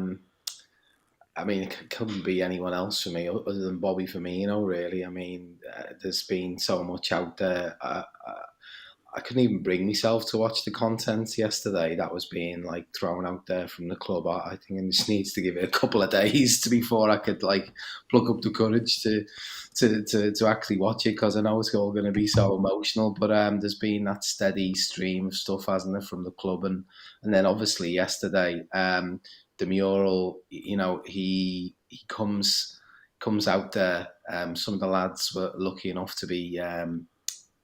mean, it couldn't be anyone else for me other than Bobby Firmino, really. I mean, there's been so much out there. I couldn't even bring myself to watch the content yesterday that was being like thrown out there from the club. I think it just needs to give it a couple of days before I could like pluck up the courage to actually watch it, because I know it's all going to be so emotional. But there's been that steady stream of stuff, hasn't there, from the club, and then obviously yesterday, the mural. He comes out there. Some of the lads were lucky enough to be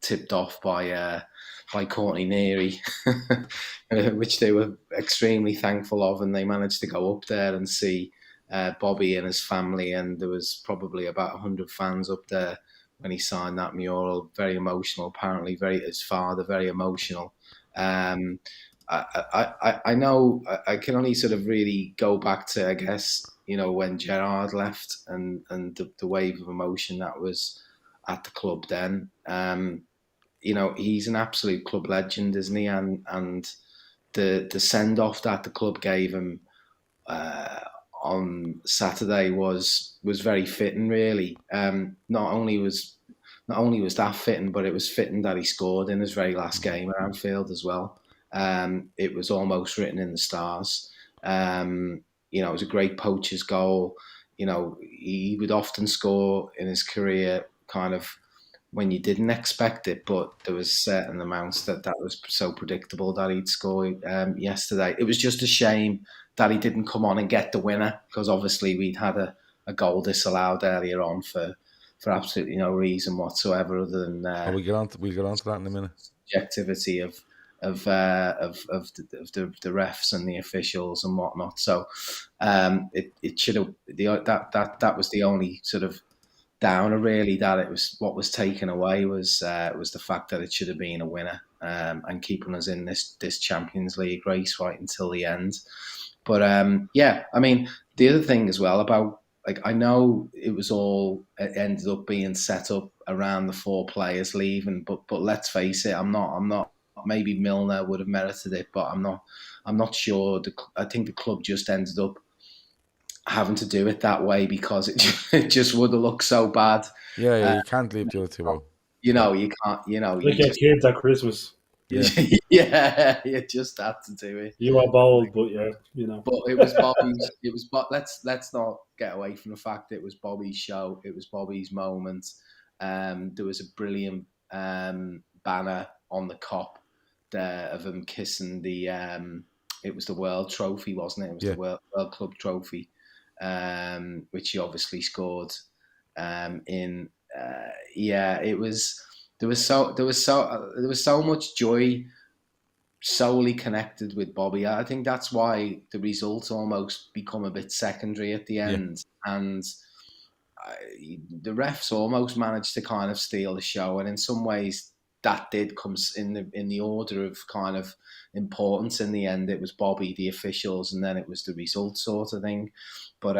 tipped off by Toney, which they were extremely thankful of, and they managed to go up there and see Bobby and his family, and there was probably about 100 fans up there when he signed that mural. Very emotional, apparently. His father, very emotional. I know I can only sort of really go back to, I guess, when Gerrard left and the wave of emotion that was at the club then. He's an absolute club legend, isn't he? And the send off that the club gave him on Saturday was very fitting, really. Not only was that fitting, but it was fitting that he scored in his very last game at Anfield as well. It was almost written in the stars. It was a great poacher's goal. He would often score in his career kind of when you didn't expect it, but there was certain amounts that was so predictable that he'd score yesterday. It was just a shame that he didn't come on and get the winner, because obviously we'd had a goal disallowed earlier on for absolutely no reason whatsoever other than we'll get on to that in a minute. Subjectivity of the refs and the officials and whatnot. So it should have that was the only sort of downer, really, that it was what was taken away was the fact that it should have been a winner and keeping us in this Champions League race right until the end. But I mean, the other thing as well about, like, I know it ended up being set up around the 4 players leaving, but let's face it, I'm not. Maybe Milner would have merited it, but I'm not sure. I think the club just ended up having to do it that way because it just would have looked so bad. Yeah, you can't leave the other 2 out. You can't. Like your kids at Christmas. Yeah. Yeah, you just had to do it. You are bold, but But it was Bobby's. Let's not get away from the fact that it was Bobby's show. It was Bobby's moment. There was a brilliant banner on the Kop of him kissing the it was the World Trophy, wasn't it? It was the World Club Trophy, which he obviously scored in. It was there was so much joy solely connected with Bobby. I think that's why the results almost become a bit secondary at the end, and the refs almost managed to kind of steal the show. And in some ways, that did come in the order of kind of importance. In the end, it was Bobby, the officials, and then it was the result sort of thing. But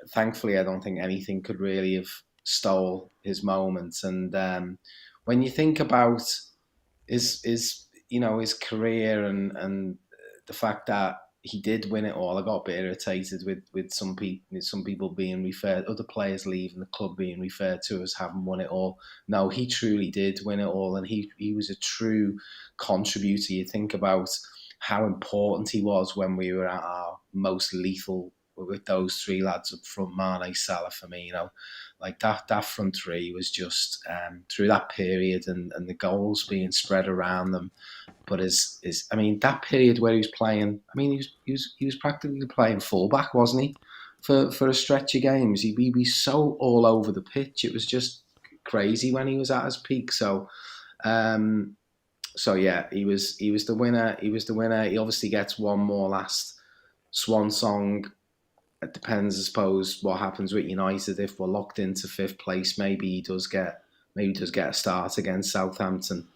thankfully, I don't think anything could really have stole his moment. And when you think about his career and the fact that he did win it all, I got a bit irritated with some people being referred, other players leaving the club being referred to as having won it all. No, he truly did win it all, and he was a true contributor. You think about how important he was when we were at our most lethal with those three lads up front, Mane, Salah, Firmino. Like that front three was just through that period and the goals being spread around them. But that period where he was playing, he was practically playing fullback, wasn't he? For a stretch of games, he'd be so all over the pitch. It was just crazy when he was at his peak. So yeah, he was the winner. He was the winner. He obviously gets one more last swan song. It depends, I suppose, what happens with United. If we're locked into fifth place, maybe he does get a start against Southampton.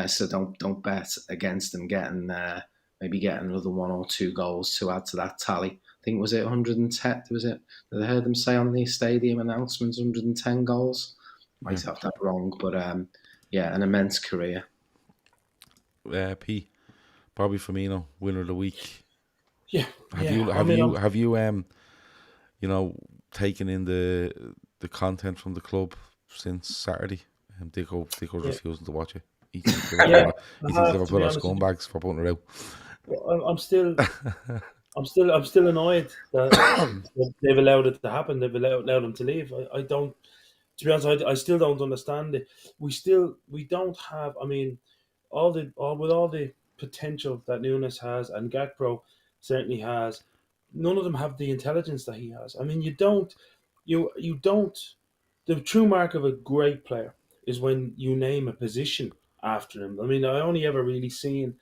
So don't bet against them getting another one or two goals to add to that tally. I think was it 110? Was it? I heard them say on the stadium announcements 110 goals. Might have that wrong, but an immense career. P. Bobby Firmino, winner of the week. Yeah. Have you taken in the content from the club since Saturday? Dicko's refusing to watch it. He thinks Liverpool are scumbags for putting it out. Well, I'm still annoyed that they've allowed it to happen. They've allowed them to leave. I don't. To be honest, I still don't understand it. We don't have. All the potential that Nunes has and Gakpo certainly has, none of them have the intelligence that he has. You don't. The true mark of a great player is when you name a position after him. I only ever really seen,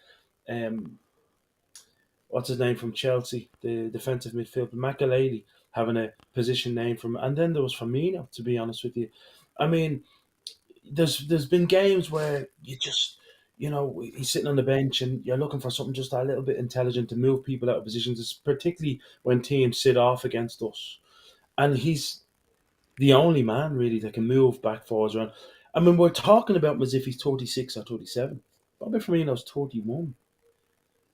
what's his name from Chelsea, the defensive midfielder, Makelele, having a position name from, and then there was Firmino. To be honest with you, there's been games where you just, he's sitting on the bench and you're looking for something just a little bit intelligent to move people out of positions, particularly when teams sit off against us. And he's the only man really that can move back forwards around. We're talking about him as if he's 36 or 37. Bobby Firmino's 31.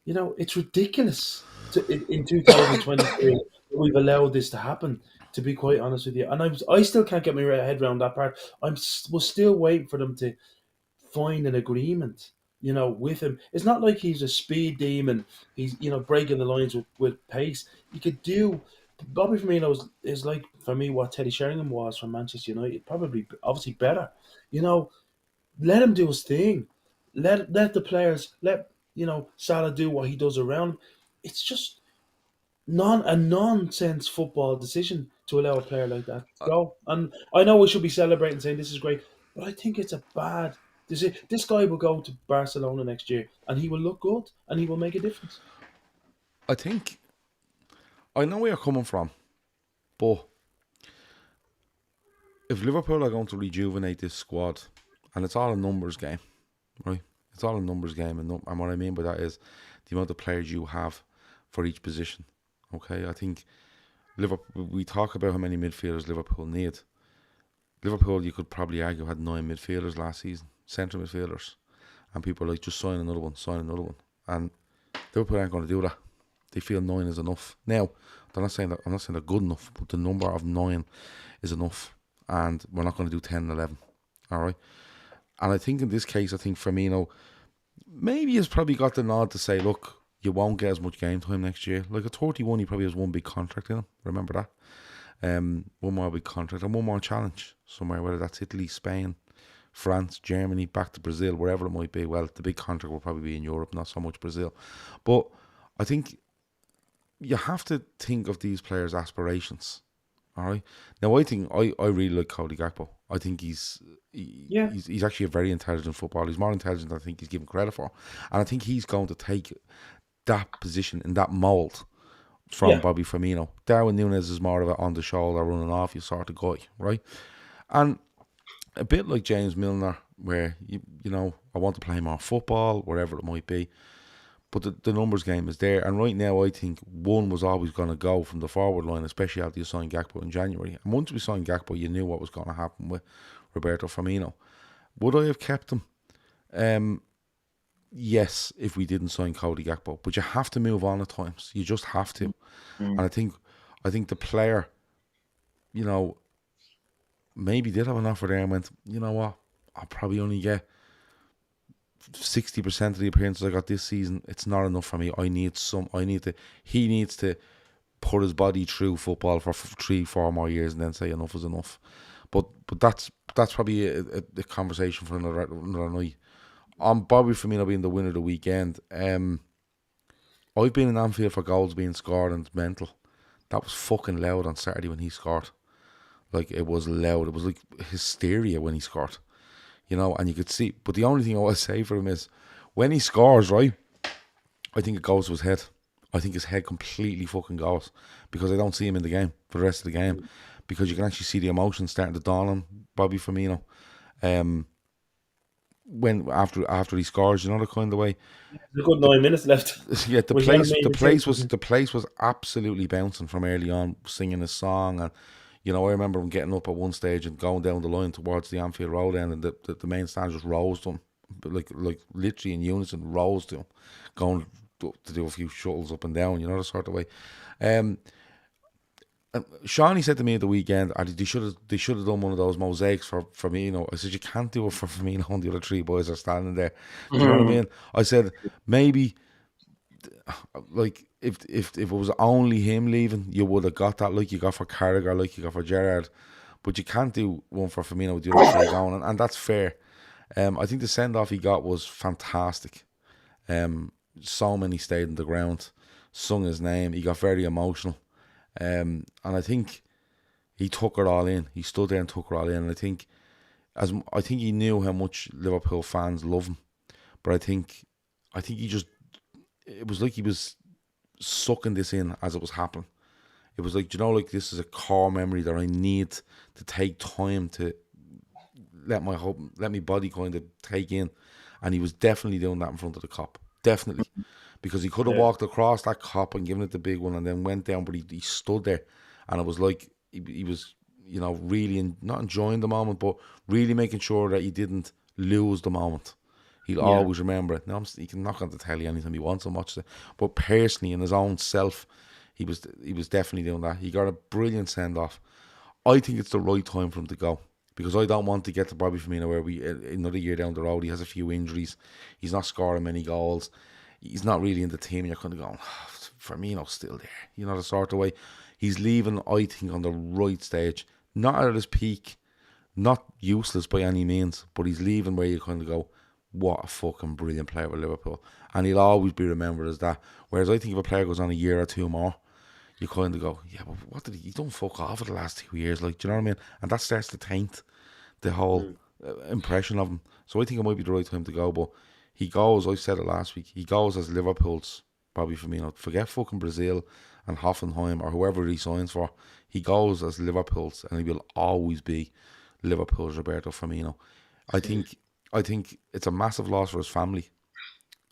It's ridiculous in 2023 we've allowed this to happen, to be quite honest with you. And I still can't get my head around that part. We're still waiting for them to find an agreement, with him. It's not like he's a speed demon. He's, breaking the lines with pace. You could do... Bobby Firmino is like, for me, what Teddy Sheringham was from Manchester United. Probably, obviously better. Let him do his thing. Let the players, Salah do what he does around him. It's just a nonsense football decision to allow a player like that to go. And I know we should be celebrating, saying this is great, but I think it's a bad decision. This guy will go to Barcelona next year and he will look good and he will make a difference. I know where you're coming from, but if Liverpool are going to rejuvenate this squad, and it's all a numbers game, right? It's all a numbers game, and what I mean by that is the amount of players you have for each position. Okay, I think Liverpool. We talk about how many midfielders Liverpool need. Liverpool, you could probably argue, had 9 midfielders last season, central midfielders, and people are like, just sign another one, and Liverpool aren't going to do that. They feel 9 is enough. Now, I'm not saying they're good enough, but the number of 9 is enough, and we're not going to do 10 and 11. All right. And I think in this case, Firmino maybe has probably got the nod to say, look, you won't get as much game time next year. Like at 31, he probably has one big contract in him. Remember that? One more big contract and one more challenge somewhere, whether that's Italy, Spain, France, Germany, back to Brazil, wherever it might be. Well, the big contract will probably be in Europe, not so much Brazil. But I think you have to think of these players' aspirations. All right. Now, I really like Cody Gakpo. I think he's actually a very intelligent footballer. He's more intelligent than I think he's given credit for, and I think he's going to take that position in that mould from Bobby Firmino. Darwin Núñez is more of a on the shoulder, running off you sort of guy, right? And a bit like James Milner, where you know I want to play more football, wherever it might be. But the numbers game is there. And right now, I think one was always going to go from the forward line, especially after you signed Gakpo in January. And once we signed Gakpo, you knew what was going to happen with Roberto Firmino. Would I have kept him? Yes, if we didn't sign Cody Gakpo. But you have to move on at times. You just have to. And I think the player, you know, maybe did have an offer there and went, you know what, I'll probably only get 60% of the appearances I got this season. It's not enough for me. He needs to put his body through football for 3-4 more years and then say enough is enough. But that's probably a conversation for another night. On Bobby Firmino being the winner of the weekend, I've been in Anfield for goals being scored and it's mental. That was fucking loud on Saturday when he scored. Like, it was loud. It was like hysteria when he scored. You know, and you could see. But the only thing I want to say for him is, when he scores, right, I think it goes to his head. I think his head completely fucking goes. Because I don't see him in the game for the rest of the game. Because you can actually see the emotion starting to dawn on Bobby Firmino. When after he scores, you know, the kind of way. There's a good 9 minutes left. Yeah, the place was absolutely bouncing from early on, singing his song. And you know, I remember him getting up at one stage and going down the line towards the Anfield Road end, and the main stand just rose to him, like literally in unison, rose to him, going to do a few shuttles up and down, you know, the sort of way. Shawnee said to me at the weekend, they should have done one of those mosaics for Firmino. I said, you can't do it for Firmino and the other three boys are standing there. Do you know what I mean? I said, maybe, like, if it was only him leaving, you would have got that, like you got for Carragher, like you got for Gerrard. But you can't do one for Firmino with the other three going, and that's fair. I think the send-off he got was fantastic. So many stayed on the ground, sung his name. He got very emotional. And I think he took it all in. He stood there and took it all in. And I think he knew how much Liverpool fans love him. But I think he just, it was like he was sucking this in as it was happening. It was like, you know, like, this is a core memory that I need to take time to let my body kind of take in. And he was definitely doing that in front of the Kop. Definitely. Because he could have walked across that Kop and given it the big one and then went down, but he stood there. And it was like he was, you know, really not enjoying the moment, but really making sure that he didn't lose the moment. He'll always remember it. Now, he can knock on the telly anytime he wants and watch it. But personally, in his own self, he was definitely doing that. He got a brilliant send-off. I think it's the right time for him to go. Because I don't want to get to Bobby Firmino where another year down the road, he has a few injuries. He's not scoring many goals. He's not really in the team. You're kind of going, Firmino's still there. You know, the sort of way. He's leaving, I think, on the right stage. Not at his peak. Not useless by any means. But he's leaving where you kind of go, what a fucking brilliant player with Liverpool. And he'll always be remembered as that. Whereas I think if a player goes on a year or two more, you kind of go, yeah, but what did he don't fuck off for the last 2 years. Like, do you know what I mean? And that starts to taint the whole impression of him. So I think it might be the right time to go. But he goes, I said it last week, he goes as Liverpool's Bobby Firmino. Forget fucking Brazil and Hoffenheim or whoever he signs for. He goes as Liverpool's, and he will always be Liverpool's Roberto Firmino. I think it's a massive loss for his family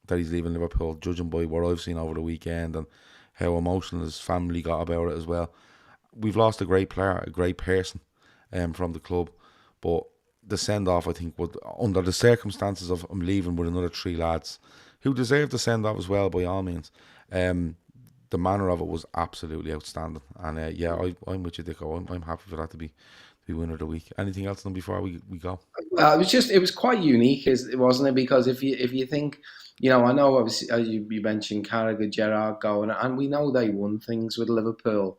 that he's leaving Liverpool, judging by what I've seen over the weekend and how emotional his family got about it as well. We've lost a great player, a great person from the club, but the send-off, I think, would, under the circumstances of him leaving with another three lads who deserved the send-off as well, by all means, the manner of it was absolutely outstanding. And I'm with you, Dicko. I'm happy for that to be winner of the week. Anything else before we go? It was quite unique, wasn't it? Because if you think, you know, I know obviously you mentioned Carragher, Gerrard going, and we know they won things with Liverpool,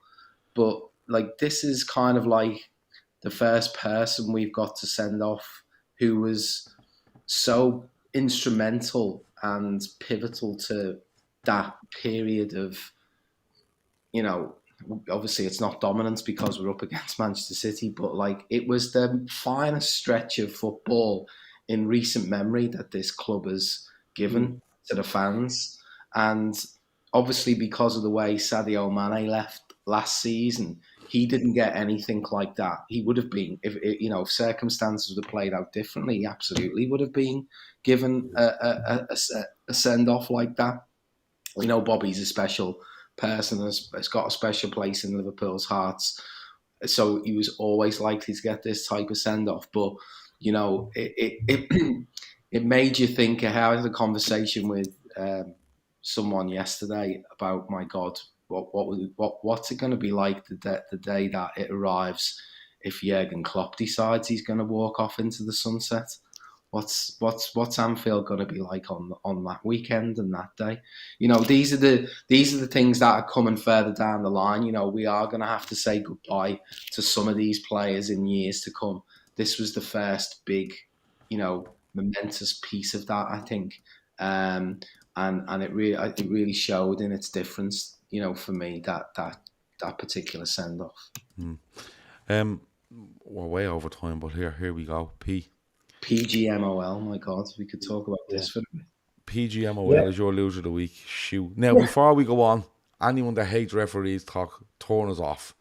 but like, this is kind of like the first person we've got to send off who was so instrumental and pivotal to that period of, you know, obviously it's not dominance because we're up against Manchester City, but like it was the finest stretch of football in recent memory that this club has given to the fans. And obviously because of the way Sadio Mane left last season, he didn't get anything like that. He would have been, if circumstances would have played out differently, he absolutely would have been given a send off like that. You know, Bobby's a special person, has got a special place in Liverpool's hearts. So he was always likely to get this type of send off. But, you know, it made you think. I had a conversation with someone yesterday about, my God, what's it going to be like the day that it arrives if Jurgen Klopp decides he's going to walk off into the sunset? What's Anfield going to be like on that weekend and that day? You know, these are the things that are coming further down the line. You know, we are going to have to say goodbye to some of these players in years to come. This was the first big, you know, momentous piece of that, I think, and it really showed in its difference. You know, for me, that particular send off. We're way over time, but here we go. PGMOL, my God, we could talk about this for a bit. PGMOL is your loser of the week. Shoot. Now, before we go on, anyone that hates referees talk, turn us off.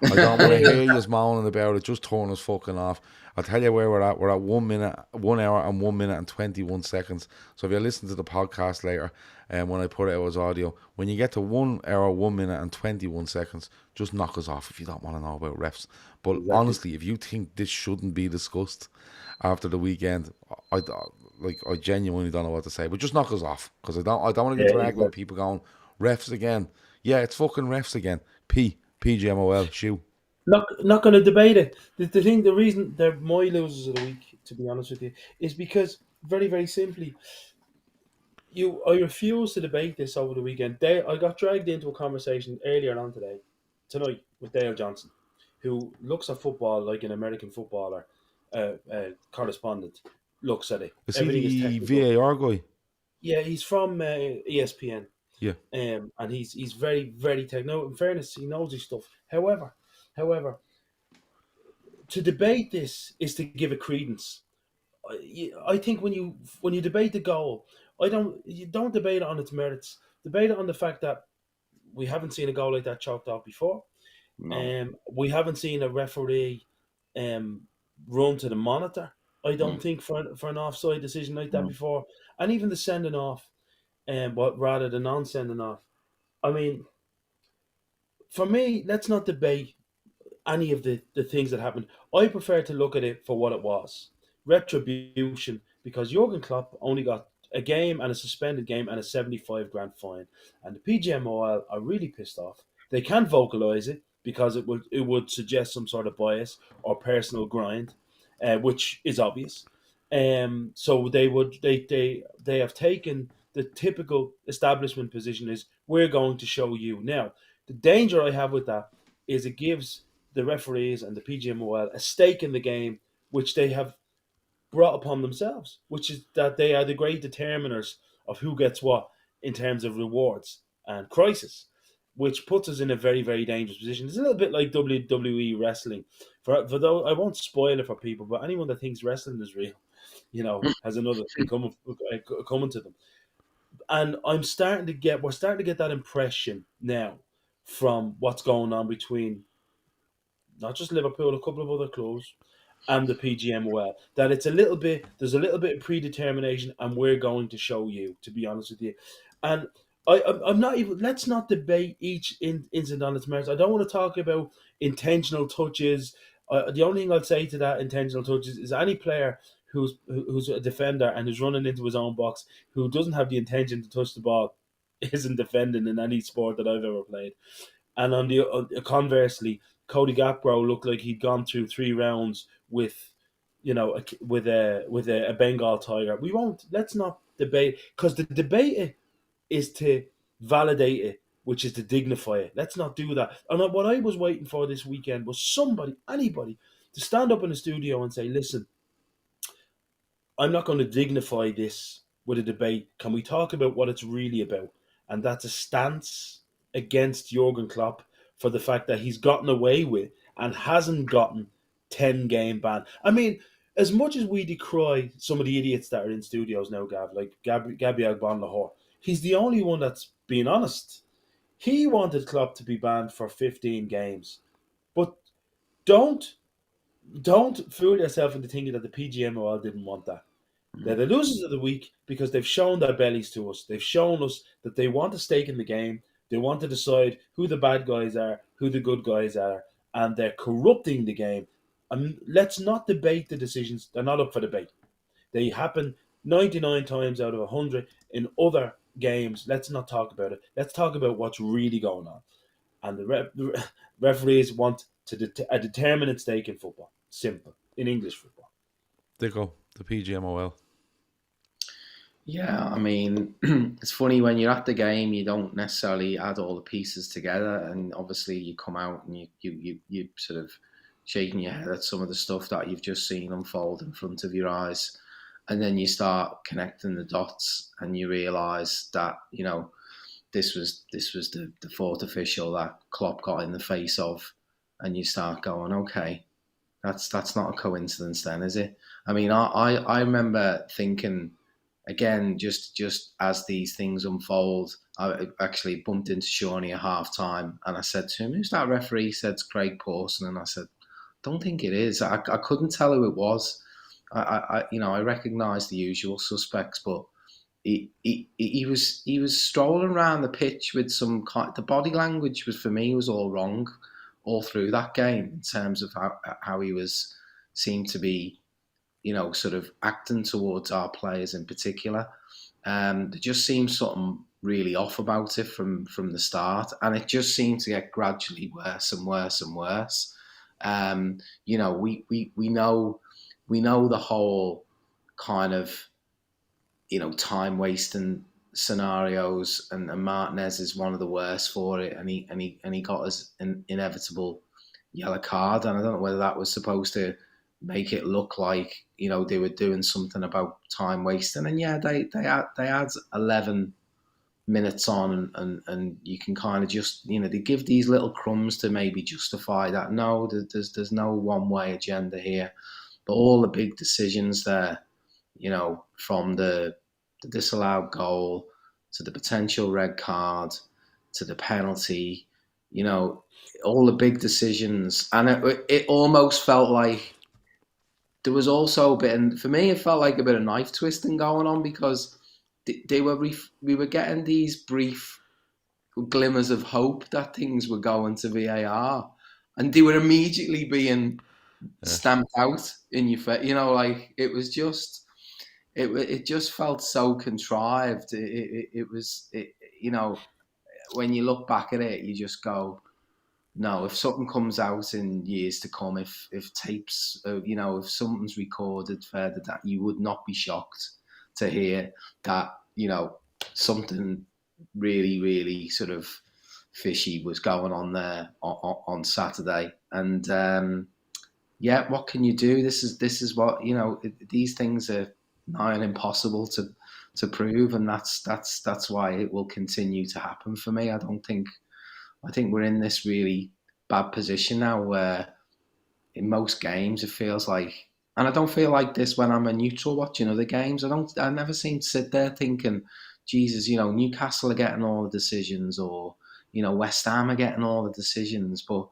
I don't want to hear you moaning about it. Just turn us fucking off. I'll tell you where we're at. We're at 1 hour and 1 minute and 21 seconds. So if you're listening to the podcast later, and when I put it out as audio, when you get to 1 hour, 1 minute and 21 seconds, just knock us off if you don't want to know about refs. But honestly, if you think this shouldn't be discussed after the weekend, I genuinely don't know what to say. But just knock us off, because I don't want to get dragged with people going refs again. Yeah, it's fucking refs again. PGMOL, shoot. Not going to debate it. The reason they're my losers of the week, to be honest with you, is because very, very simply, I refuse to debate this over the weekend. I got dragged into a conversation earlier on tonight with Dale Johnson, who looks at football like an American footballer correspondent looks at it. Is he the VAR guy? Yeah, he's from ESPN. Yeah. And he's very, very technical. In fairness, he knows his stuff. However, to debate this is to give it credence. I think when you debate the goal, you don't debate it on its merits. Debate it on the fact that we haven't seen a goal like that chalked off before. No. We haven't seen a referee run to the monitor, I don't think, for an offside decision like that before. And even the sending off, but rather than non-sending off. I mean, for me, let's not debate any of the things that happened. I prefer to look at it for what it was. Retribution, because Jurgen Klopp only got a game and a suspended game and a 75 grand fine. And the PGMOL are really pissed off. They can't vocalise it because it would suggest some sort of bias or personal grind, which is obvious. So they have taken the typical establishment position is, we're going to show you. Now, the danger I have with that is it gives the referees and the PGMOL a stake in the game, which they have brought upon themselves, which is that they are the great determiners of who gets what in terms of rewards and crisis, which puts us in a very, very dangerous position. It's a little bit like WWE wrestling. For though I won't spoil it for people, but anyone that thinks wrestling is real, has another thing coming to them. And we're starting to get that impression now from what's going on between not just Liverpool, a couple of other clubs, and the PGMOL, that there's a little bit of predetermination, and we're going to show you, to be honest with you. And I'm not even, let's not debate each incident on its merits. I don't want to talk about intentional touches. The only thing I'll say to that intentional touches is any player who's a defender and who's running into his own box, who doesn't have the intention to touch the ball, isn't defending in any sport that I've ever played. And conversely, Cody Gakpo looked like he'd gone through 3 rounds with a Bengal tiger. Let's not debate, because the debate is to validate it, which is to dignify it. Let's not do that. And what I was waiting for this weekend was anybody, to stand up in the studio and say, listen, I'm not going to dignify this with a debate. Can we talk about what it's really about? And that's a stance against Jurgen Klopp for the fact that he's gotten away with and hasn't gotten 10-game ban. I mean, as much as we decry some of the idiots that are in studios now, Gav, like Gabriel Bon Lahore, he's the only one that's being honest. He wanted Klopp to be banned for 15 games. But don't fool yourself into thinking that the PGMOL didn't want that. They're the losers of the week because they've shown their bellies to us. They've shown us that they want a stake in the game. They want to decide who the bad guys are, who the good guys are, and they're corrupting the game. And let's not debate the decisions. They're not up for debate. They happen 99 times out of 100 in other games. Let's not talk about it. Let's talk about what's really going on. And the referees want a determinate stake in football. Simple. In English football. Dicko, the PGMOL. Yeah, I mean, it's funny when you're at the game, you don't necessarily add all the pieces together, and obviously you come out and you sort of shaking your head at some of the stuff that you've just seen unfold in front of your eyes, and then you start connecting the dots, and you realise that this was the fourth official that Klopp got in the face of, and you start going, okay, that's not a coincidence then, is it? I mean, I remember thinking, again, just as these things unfold, I actually bumped into Shawnee at half time, and I said to him, "Who's that referee?" He said, "It's Craig Pawson," and I said, "Don't think it is." I couldn't tell who it was. I recognised the usual suspects, but he was strolling around the pitch with some the body language was, for me, was all wrong all through that game in terms of how he was seemed to be, sort of acting towards our players in particular. There just seemed something really off about it from the start, and it just seemed to get gradually worse and worse and worse. We know the whole kind of time wasting scenarios, and Martinez is one of the worst for it, and he got his inevitable yellow card, and I don't know whether that was supposed to make it look like they were doing something about time wasting, and yeah, they had 11 minutes on, and you can kind of just they give these little crumbs to maybe justify that. No, there's no one way agenda here, but all the big decisions there, from the disallowed goal to the potential red card to the penalty, all the big decisions, and it almost felt like there was also a bit, and for me, it felt like a bit of knife twisting going on, because we were getting these brief glimmers of hope that things were going to VAR, and they were immediately being stamped out in your face. Like it was just, it just felt so contrived. It was, when you look back at it, you just go, no, if something comes out in years to come, if tapes, if something's recorded further, that you would not be shocked to hear that, something really, really sort of fishy was going on there on Saturday. And what can you do? This is what, these things are nigh on impossible to prove, and that's why it will continue to happen for me. I think we're in this really bad position now where in most games it feels like, and I don't feel like this when I'm a neutral watching other games, I never seem to sit there thinking, Jesus, Newcastle are getting all the decisions, or, West Ham are getting all the decisions, but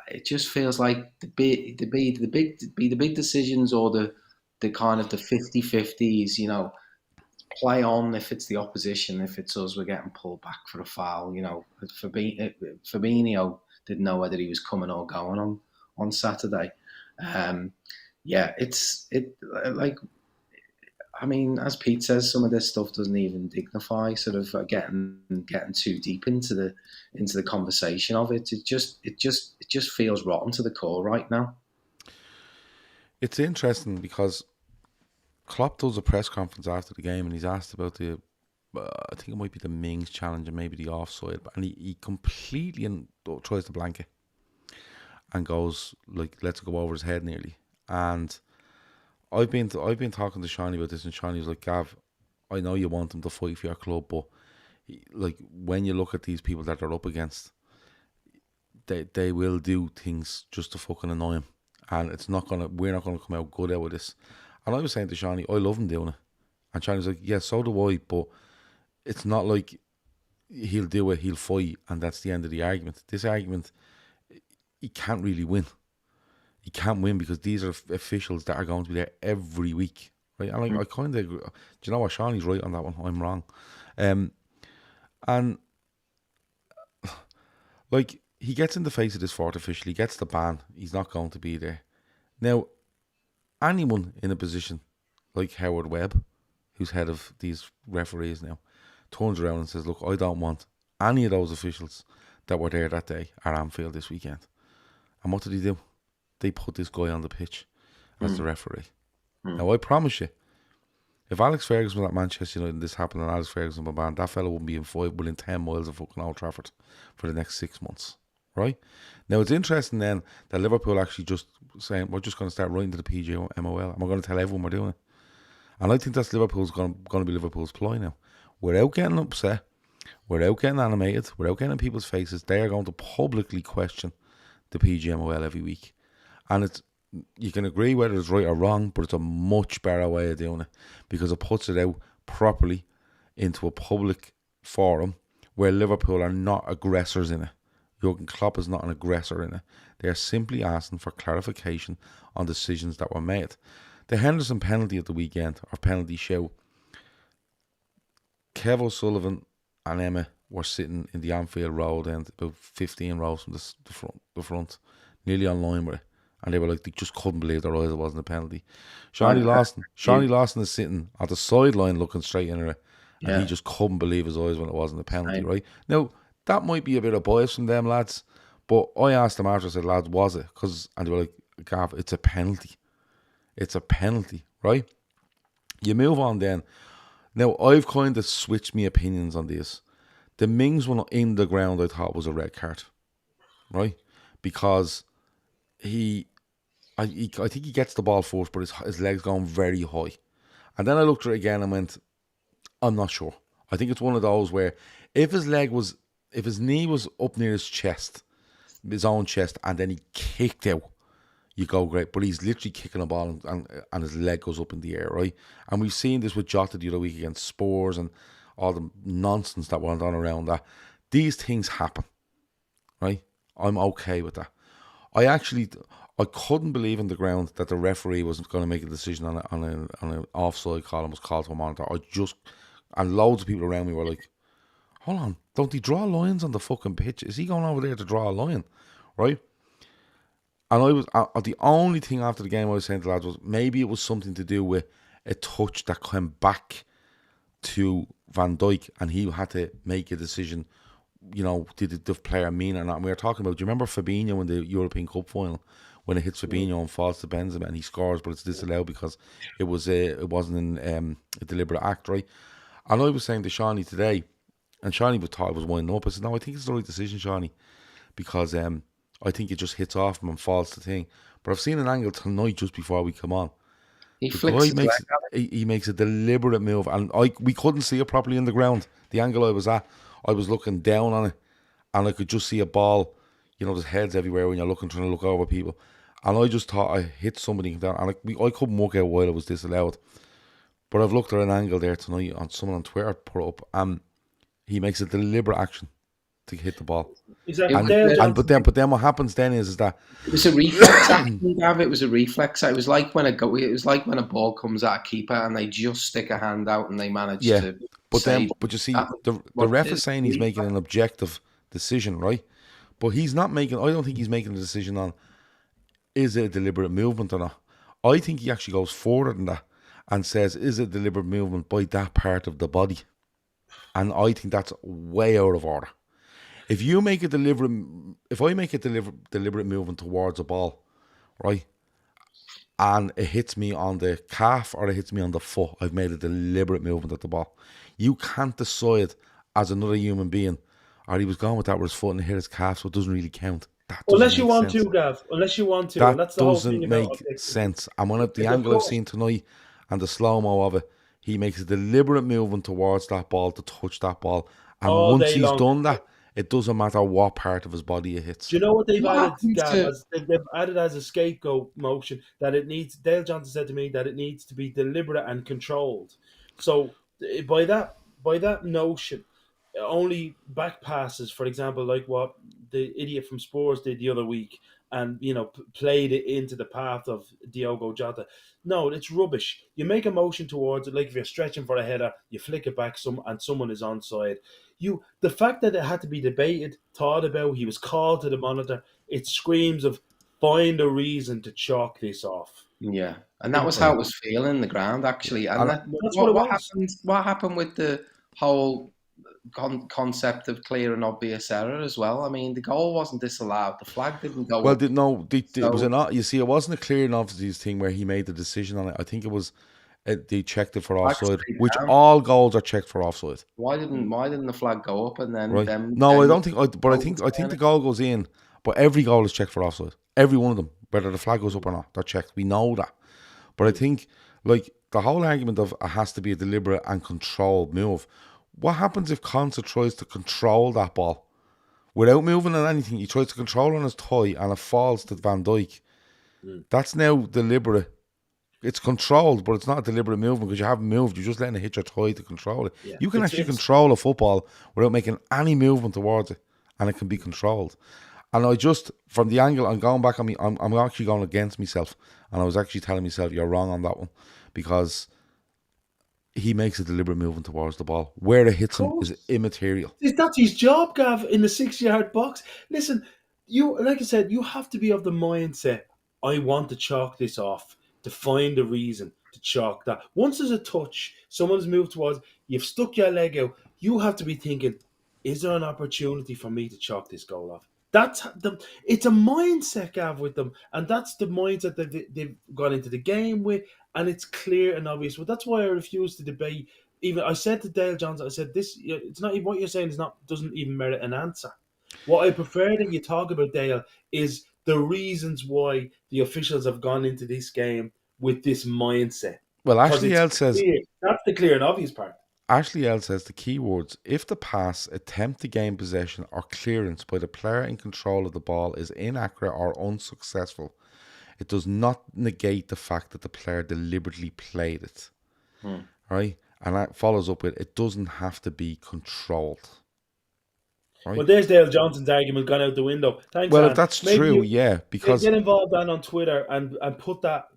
it just feels like the big decisions, or the kind of the 50-50s, play on if it's the opposition. If it's us, we're getting pulled back for a foul. Firmino didn't know whether he was coming or going on Saturday. As Pete says, some of this stuff doesn't even dignify sort of getting too deep into the conversation of it. It just feels rotten to the core right now. It's interesting because Klopp does a press conference after the game, and he's asked about I think it might be the Mings challenge and maybe the offside, and he completely tries to blank it and goes, like, lets it go over his head nearly. And I've been talking to Shani about this, and Shani was like, Gav, I know you want them to fight for your club, but like when you look at these people that they're up against, they will do things just to fucking annoy him, and we're not gonna come out good out of this. And I was saying to Shani, I love him doing it, and Shani's like, yeah, so do I, but it's not like he'll do it, he'll fight, and that's the end of the argument. This argument, he can't really win. He can't win because these are officials that are going to be there every week, right? And I kind of agree. Do you know what? Shawnee's right on that one. I'm wrong. And like he gets in the face of this fourth official, he gets the ban. He's not going to be there. Now, anyone in a position like Howard Webb, who's head of these referees now, turns around and says, "Look, I don't want any of those officials that were there that day at Anfield this weekend." And what did he do? They put this guy on the pitch as the referee. Now, I promise you, if Alex Ferguson was at Manchester United and this happened and Alex Ferguson was banned, that fella wouldn't be within 10 miles of fucking Old Trafford for the next 6 months, right? Now, it's interesting then that Liverpool actually just saying, we're just going to start writing to the PGMOL and we're going to tell everyone we're doing it. And I think that's going to be Liverpool's ploy now. Without getting upset, without getting animated, without getting in people's faces, they are going to publicly question the PGMOL every week. And you can agree whether it's right or wrong, but it's a much better way of doing it because it puts it out properly into a public forum where Liverpool are not aggressors in it. Jurgen Klopp is not an aggressor in it. They are simply asking for clarification on decisions that were made. The Henderson penalty at the weekend, or penalty show, Kev O'Sullivan and Emma were sitting in the Anfield Road end, about 15 rows from the front, nearly on line with it. And they were like, they just couldn't believe their eyes it wasn't a penalty. Shawnee Lawson is sitting at the sideline looking straight into it. And he just couldn't believe his eyes when it wasn't a penalty, right? Now, that might be a bit of bias from them, lads. But I asked them after, I said, lads, was it? And they were like, Gav, it's a penalty. It's a penalty, right? You move on then. Now, I've kind of switched my opinions on this. The Mings one in the ground I thought was a red card, right? Because I think he gets the ball first, but his leg's going very high. And then I looked at it again and went, I'm not sure. I think it's one of those where if his knee was up near his chest, his own chest, and then he kicked out, you go great. But he's literally kicking a ball and his leg goes up in the air, right? And we've seen this with Jota the other week against Spurs and all the nonsense that went on around that. These things happen, right? I'm okay with that. I couldn't believe in the ground that the referee was going to make a decision on an offside call and was called to a monitor. And loads of people around me were like, hold on, don't they draw lines on the fucking pitch? Is he going over there to draw a line? Right? And the only thing after the game I was saying to the lads was maybe it was something to do with a touch that came back to Van Dijk and he had to make a decision, did the player mean or not? And we were talking about, do you remember Fabinho in the European Cup final? When it hits Fabinho and falls to Benzema and he scores, but it's disallowed because it wasn't a deliberate act, right? And I was saying to Shawnee today, and Shawnee thought I was winding up. I said, no, I think it's the right decision, Shawnee, because I think it just hits off him and falls to thing. But I've seen an angle tonight just before we come on. He makes a deliberate move, and we couldn't see it properly in the ground. The angle I was at, I was looking down on it, and I could just see a ball. There's heads everywhere when you're trying to look over people. And I just thought I hit somebody down, and I couldn't work out why it was disallowed. But I've looked at an angle there tonight on someone on Twitter put it up, and he makes a deliberate action to hit the ball. But then what happens then is that it was a reflex action, Gav. It was a reflex. It was like when a ball comes at a keeper and they just stick a hand out and they manage to. But you see, the ref is saying he's making an objective decision, right? But he's not making. I don't think he's making a decision on is it a deliberate movement or not. I think he actually goes further than that and says, is it deliberate movement by that part of the body? And I think that's way out of order. If I make a deliberate movement towards a ball, right, and it hits me on the calf or it hits me on the foot, I've made a deliberate movement at the ball. You can't decide as another human being, or he was going with that with his foot and hit his calf, so it doesn't really count. That doesn't Unless you make want sense. to, Gav. Unless you want to, and That that's the whole thing doesn't about make objectivity. sense. And one of the Yes, of angle I've course. seen tonight and the slow-mo of it, he makes a deliberate movement towards that ball to touch that ball. And All once day he's long. done that, it doesn't matter what part of his body it hits. Do you know what they've What added, happened Gav? to- As they've added as a scapegoat motion that it needs. Dale Johnson said to me that it needs to be deliberate and controlled. So by that notion, only back passes, for example, like what the idiot from Spurs did the other week, and played it into the path of Diogo Jota. No, it's rubbish. You make a motion towards it, like if you're stretching for a header, you flick it back, and someone is onside. The fact that it had to be debated, thought about, he was called to the monitor, it screams of find a reason to chalk this off. Yeah, and that was how it was feeling in the ground, actually. And And That's what it what was. happened? What happened with the whole concept of clear and obvious error as well? I mean, the goal wasn't disallowed. The flag didn't go well, up. it was So- not. You see, it wasn't a clear and obvious thing where he made the decision on it. I think it was they checked it for Flag offside, stayed which down. all goals are checked for offside. Why didn't the flag go up and then Right? them? No, I then- don't think. But I think the goal goes in. But every goal is checked for offside. Every one of them, whether the flag goes up or not, they're checked. We know that. But I think like the whole argument of it has to be a deliberate and controlled move. What happens if Consa tries to control that ball without moving on anything? He tries to control on his thigh and it falls to Van Dijk. That's now deliberate. It's controlled, but it's not a deliberate movement because you haven't moved. You're just letting it hit your thigh to control it. Yeah. You can It's- actually control a football without making any movement towards it, and it can be controlled. And I just, from the angle, I'm going back on me. I'm actually going against myself, and I was actually telling myself you're wrong on that one because he makes a deliberate movement towards the ball. Where it hits him is immaterial. That's his job, Gav, in the 6-yard box. Listen, like I said, you have to be of the mindset, I want to chalk this off, to find a reason to chalk that. Once there's a touch, someone's moved towards, you've stuck your leg out, you have to be thinking, is there an opportunity for me to chalk this goal off? It's a mindset, Gav, with them, and that's the mindset that they've gone into the game with, and it's clear and obvious. But that's why I refuse to debate. Even I said to Dale Johnson, I said this. It's not even what you're saying doesn't even merit an answer. What I prefer that you talk about, Dale, is the reasons why the officials have gone into this game with this mindset. Well, 'Cause Ashley it's L says clear. That's the clear and obvious part. Ashley L says the key words: if the pass, attempt to gain possession, or clearance by the player in control of the ball is inaccurate or unsuccessful, it does not negate the fact that the player deliberately played it. Right? And that follows up with, it doesn't have to be controlled. Right? Well, there's Dale Johnson's argument gone out the window. Thanks, Well, Anne. if that's Maybe true, you- yeah, because get involved on Twitter and put that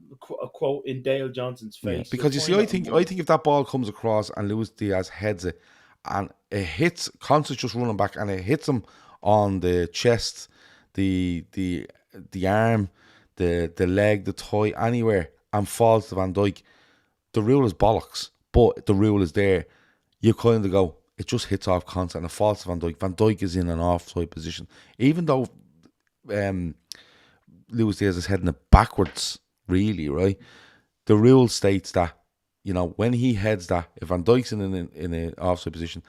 a quote in Dale Johnson's face. yeah, because you see, I think if that ball comes across and Luis Diaz heads it, and it hits, Constance just running back, and it hits him on the chest, the arm, the leg, the thigh, anywhere, and falls to Van Dijk, the rule is bollocks, but the rule is there. You kind of go, it just hits off Constance and it falls to Van Dijk. Van Dijk is in an offside position, even though Luis Diaz is heading it backwards. Really, right? The rule states that, when he heads that, if Van Dijk's in an offside position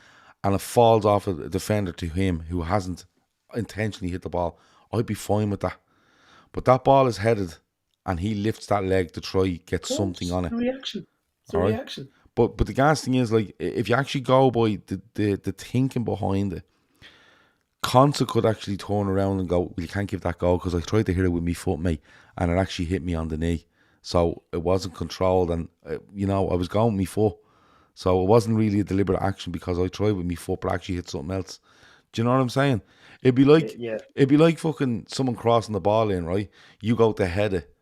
and it falls off a defender to him who hasn't intentionally hit the ball, I'd be fine with that. But that ball is headed and he lifts that leg to try get something on it. It's a reaction. It's a All right? reaction. But the gas thing is, like, if you actually go by the thinking behind it, Consa could actually turn around and go, well, you can't give that goal because I tried to hit it with my foot, mate, and it actually hit me on the knee. So it wasn't controlled, and, I was going with my foot. So it wasn't really a deliberate action because I tried with my foot, but actually hit something else. Do you know what I'm saying? It'd be like fucking someone crossing the ball in, right? You go to head it,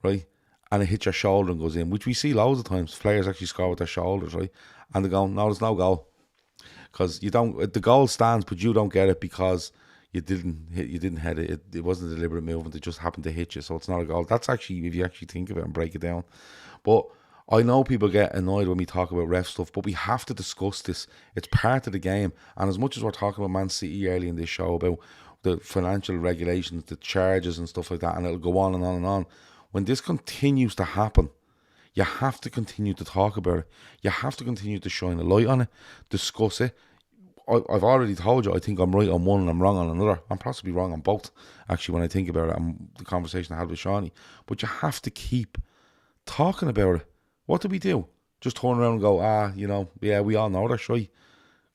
right? And it hits your shoulder and goes in, which we see loads of times. Players actually score with their shoulders, right? And they're going, no, there's no goal. Because the goal stands, but you don't get it because you didn't head it. It wasn't a deliberate movement. It just happened to hit you, so it's not a goal. That's actually, if you actually think of it and break it down. But I know people get annoyed when we talk about ref stuff, but we have to discuss this. It's part of the game. And as much as we're talking about Man City early in this show about the financial regulations, the charges and stuff like that, and it'll go on and on and on. When this continues to happen, you have to continue to talk about it. You have to continue to shine a light on it, discuss it. I've already told you I think I'm right on one and I'm wrong on another. I'm possibly wrong on both, actually, when I think about it and the conversation I had with Shawnee. But you have to keep talking about it. What do we do? Just turn around and go, yeah, we all know that's right.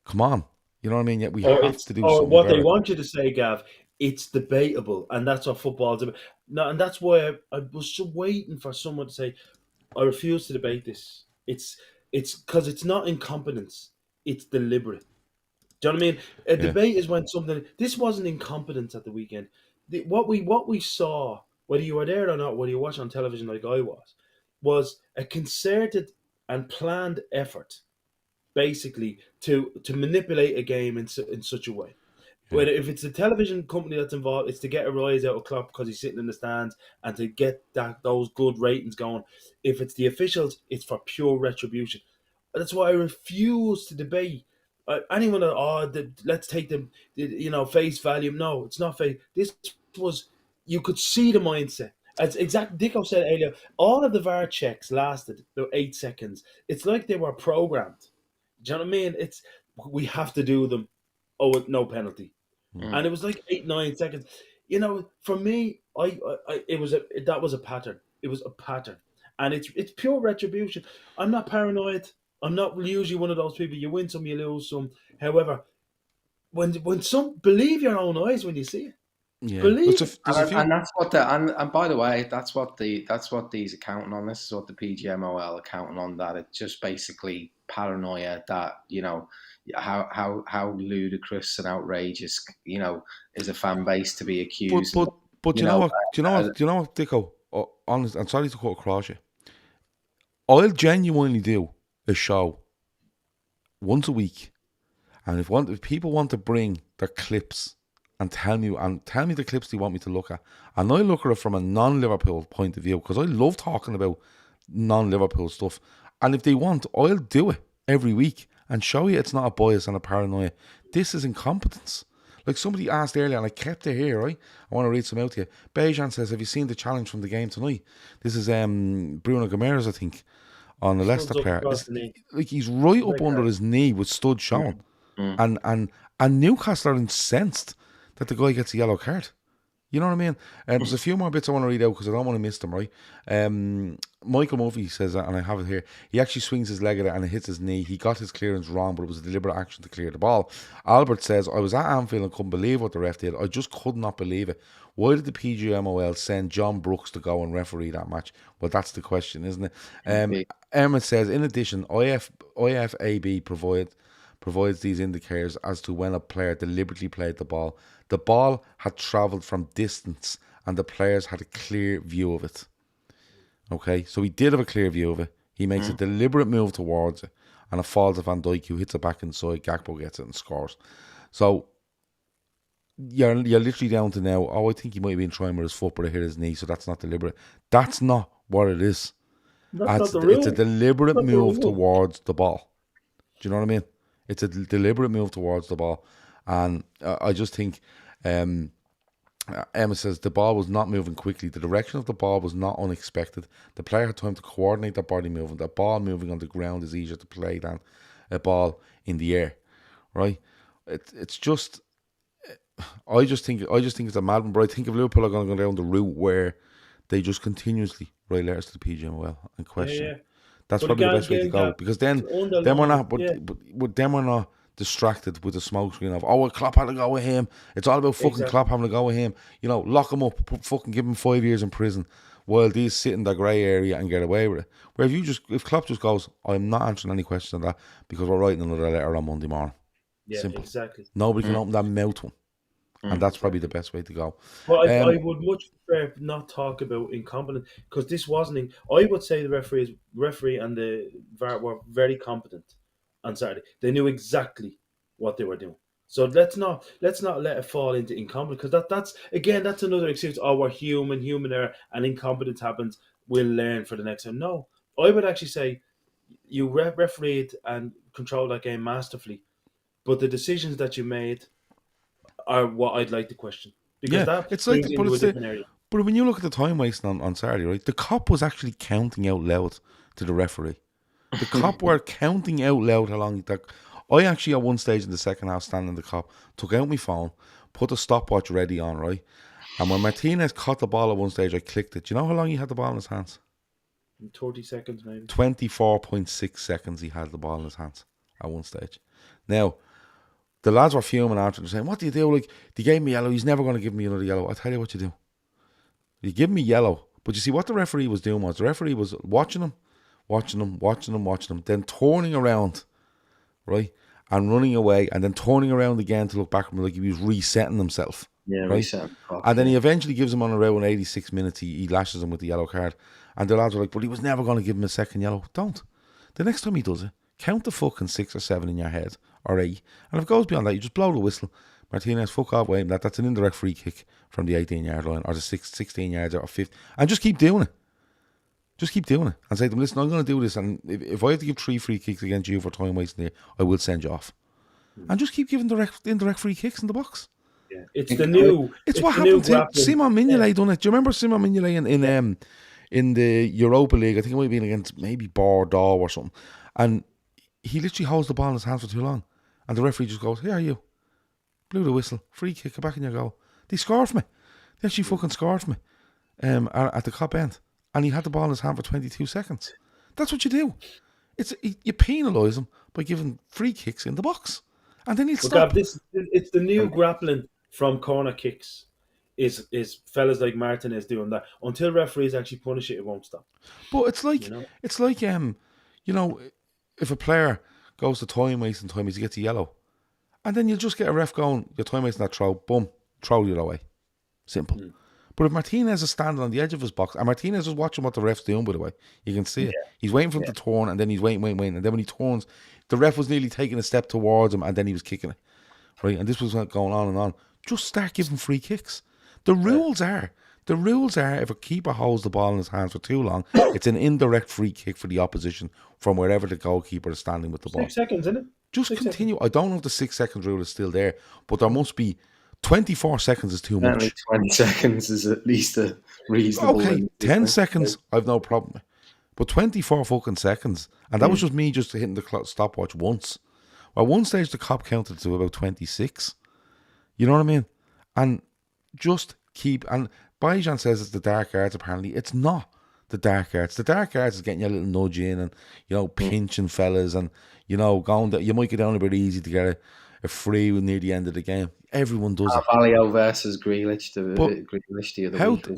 Come on. You know what I mean? Yet we have to do something what about they it. want you to say, Gav, it's debatable, and that's what football's about. No, and that's why I was just waiting for someone to say, I refuse to debate this. It's because it's not incompetence, it's deliberate. Do you know what I mean? A Yeah. debate is when something. This wasn't incompetence at the weekend. What we saw, whether you were there or not, whether you watched on television like I was a concerted and planned effort, basically to manipulate a game in such a way. Whether if it's a television company that's involved, it's to get a rise out of Klopp because he's sitting in the stands and to get those good ratings going. If it's the officials, it's for pure retribution. That's why I refuse to debate anyone. Let's take them, face value. No, it's not face. This was you could see the mindset. As Dicko said earlier, all of the VAR checks lasted about 8 seconds. It's like they were programmed. Do you know what I mean? We have to do them. Oh, with no penalty. And it was like 8-9 seconds. For me, that was a pattern. It was a pattern, and it's pure retribution. I'm not paranoid. I'm not usually one of those people. You win some, you lose some. However, when some believe your own eyes when you see it. Yeah. Believe and that's what and by the way, that's what these are counting on. This is what the PGMOL are counting on. That it's just basically paranoia that how ludicrous and outrageous is a fan base to be accused. But do you know what, Dicko? Honest, I'm sorry to cut across you. I'll genuinely do a show once a week, and if people want to bring their clips and tell me the clips they want me to look at, and I look at it from a non-Liverpool point of view because I love talking about non-Liverpool stuff. And if they want, I'll do it every week and show you it's not a bias and a paranoia. This is incompetence. Like somebody asked earlier, and I kept it here, right? I want to read some out to you. Bejan says, have you seen the challenge from the game tonight? This is Bruno Gomes, I think, on the Leicester player. Like he's right up under his knee with stud showing. And Newcastle are incensed that the guy gets a yellow card. You know what I mean? There's a few more bits I want to read out because I don't want to miss them, right? Michael Murphy says, and I have it here, he actually swings his leg at it and it hits his knee. He got his clearance wrong, but it was a deliberate action to clear the ball. Albert says, I was at Anfield and couldn't believe what the ref did. I just could not believe it. Why did the PGMOL send John Brooks to go and referee that match? Well, that's the question, isn't it? Emma says, in addition, IFAB provides these indicators as to when a player deliberately played the ball. The ball had travelled from distance and the players had a clear view of it. Okay, so he did have a clear view of it. He makes a deliberate move towards it and it falls to Van Dijk, who hits it back inside. Gakpo gets it and scores. So you're literally down to now, I think he might have been trying with his foot but it hit his knee, so that's not deliberate. That's not what it is. That's not the rule. It's a deliberate move towards the ball. Do you know what I mean? It's a deliberate move towards the ball. And I just think Emma says the ball was not moving quickly. The direction of the ball was not unexpected. The player had time to coordinate their body movement. A ball moving on the ground is easier to play than a ball in the air, right? It's just, I just think it's a madman. But I think if Liverpool are going to go down the route where they just continuously write letters to the PGMOL and question. Yeah. That's probably the best way to go, because then we're not, but then we're not distracted with the smoke screen of, well, Klopp had to go with him. It's all about fucking Klopp having to go with him. Lock him up, fucking give him 5 years in prison while these sit in the grey area and get away with it. Where if Klopp just goes, I'm not answering any questions on that because we're writing another letter on Monday morning. Yeah, simple. Exactly. Nobody can open that mouth one. And that's probably the best way to go. But I would much prefer not talk about incompetence, because this wasn't. I would say the referee and the VAR were very competent on Saturday. They knew exactly what they were doing. So let's not let it fall into incompetence, because that's another excuse. Oh, we're human error, and incompetence happens. We'll learn for the next time. No, I would actually say you refereed and controlled that game masterfully, but the decisions that you made are what I'd like to question, because it's like, into a different area. But when you look at the time wasting on Saturday, right, the cop was actually counting out loud to the referee. The cop were counting out loud how long that. I actually at one stage in the second half, standing in the cop, took out my phone, put the stopwatch ready on, right? And when Martinez caught the ball at one stage, I clicked it. Do you know how long he had the ball in his hands? 30 seconds maybe. 24.6 seconds he had the ball in his hands at one stage. Now, the lads were fuming after, saying, what do you do? Like, they gave me yellow, he's never going to give me another yellow. I tell you what you do. You give me yellow. But you see, what the referee was doing was, the referee was watching him, then turning around, right? And running away, and then turning around again to look back at him like he was resetting himself. Yeah, right? reset. And then he eventually gives him on around 86 minutes, he lashes him with the yellow card. And the lads were like, but he was never going to give him a second yellow. Don't. The next time he does it, count the fucking 6 or 7 in your head, or 8. And if it goes beyond that, you just blow the whistle. Martinez, fuck off, wait, that's an indirect free kick from the 18-yard line, or the 16 yards, or 50. And just keep doing it. Just keep doing it. And say to them, listen, I'm going to do this, and if I have to give 3 free kicks against you for time wasting here, I will send you off. And just keep giving indirect free kicks in the box. Yeah. It's what happened to Simon Mignolet done it. Do you remember Simon Mignolet in the Europa League? I think it might have been against maybe Bordeaux or something. And he literally holds the ball in his hands for too long. And the referee just goes, here are you. Blew the whistle. Free kick, go back in your goal. They scored for me. They actually fucking scored for me at the Cop end. And he had the ball in his hand for 22 seconds. That's what you do. You penalise him by giving free kicks in the box. And then he'll stop. It's the new grappling from corner kicks. Is fellas like Martinez doing that. Until referees actually punish it, it won't stop. But it's like, if a player goes to time wasting, he gets a yellow. And then you'll just get a ref going, your time wasting that throw, boom, throw the other way. Simple. But if Martinez is standing on the edge of his box, and Martinez is watching what the ref's doing, by the way, you can see it. He's waiting for him to turn, and then he's waiting. And then when he turns, the ref was nearly taking a step towards him, and then he was kicking it. Right? And this was going on and on. Just start giving free kicks. The rules are, if a keeper holds the ball in his hands for too long, it's an indirect free kick for the opposition from wherever the goalkeeper is standing with the ball. 6 seconds, isn't it? Just continue. I don't know if the 6 second rule is still there, but there must be. 24 seconds is too much. 20 seconds is at least a reasonable. Okay, 10 seconds, I've no problem with. But 24 fucking seconds, and that was just me just hitting the stopwatch once. At one stage, the cop counted to about 26. You know what I mean? And just keep. And Bajan says it's the dark arts. Apparently, it's not the dark arts. The dark arts is getting you a little nudge in, and pinching fellas, and going that you might get down a bit easy to get a free near the end of the game. Everyone does it. Carvalho versus Grealish the other week.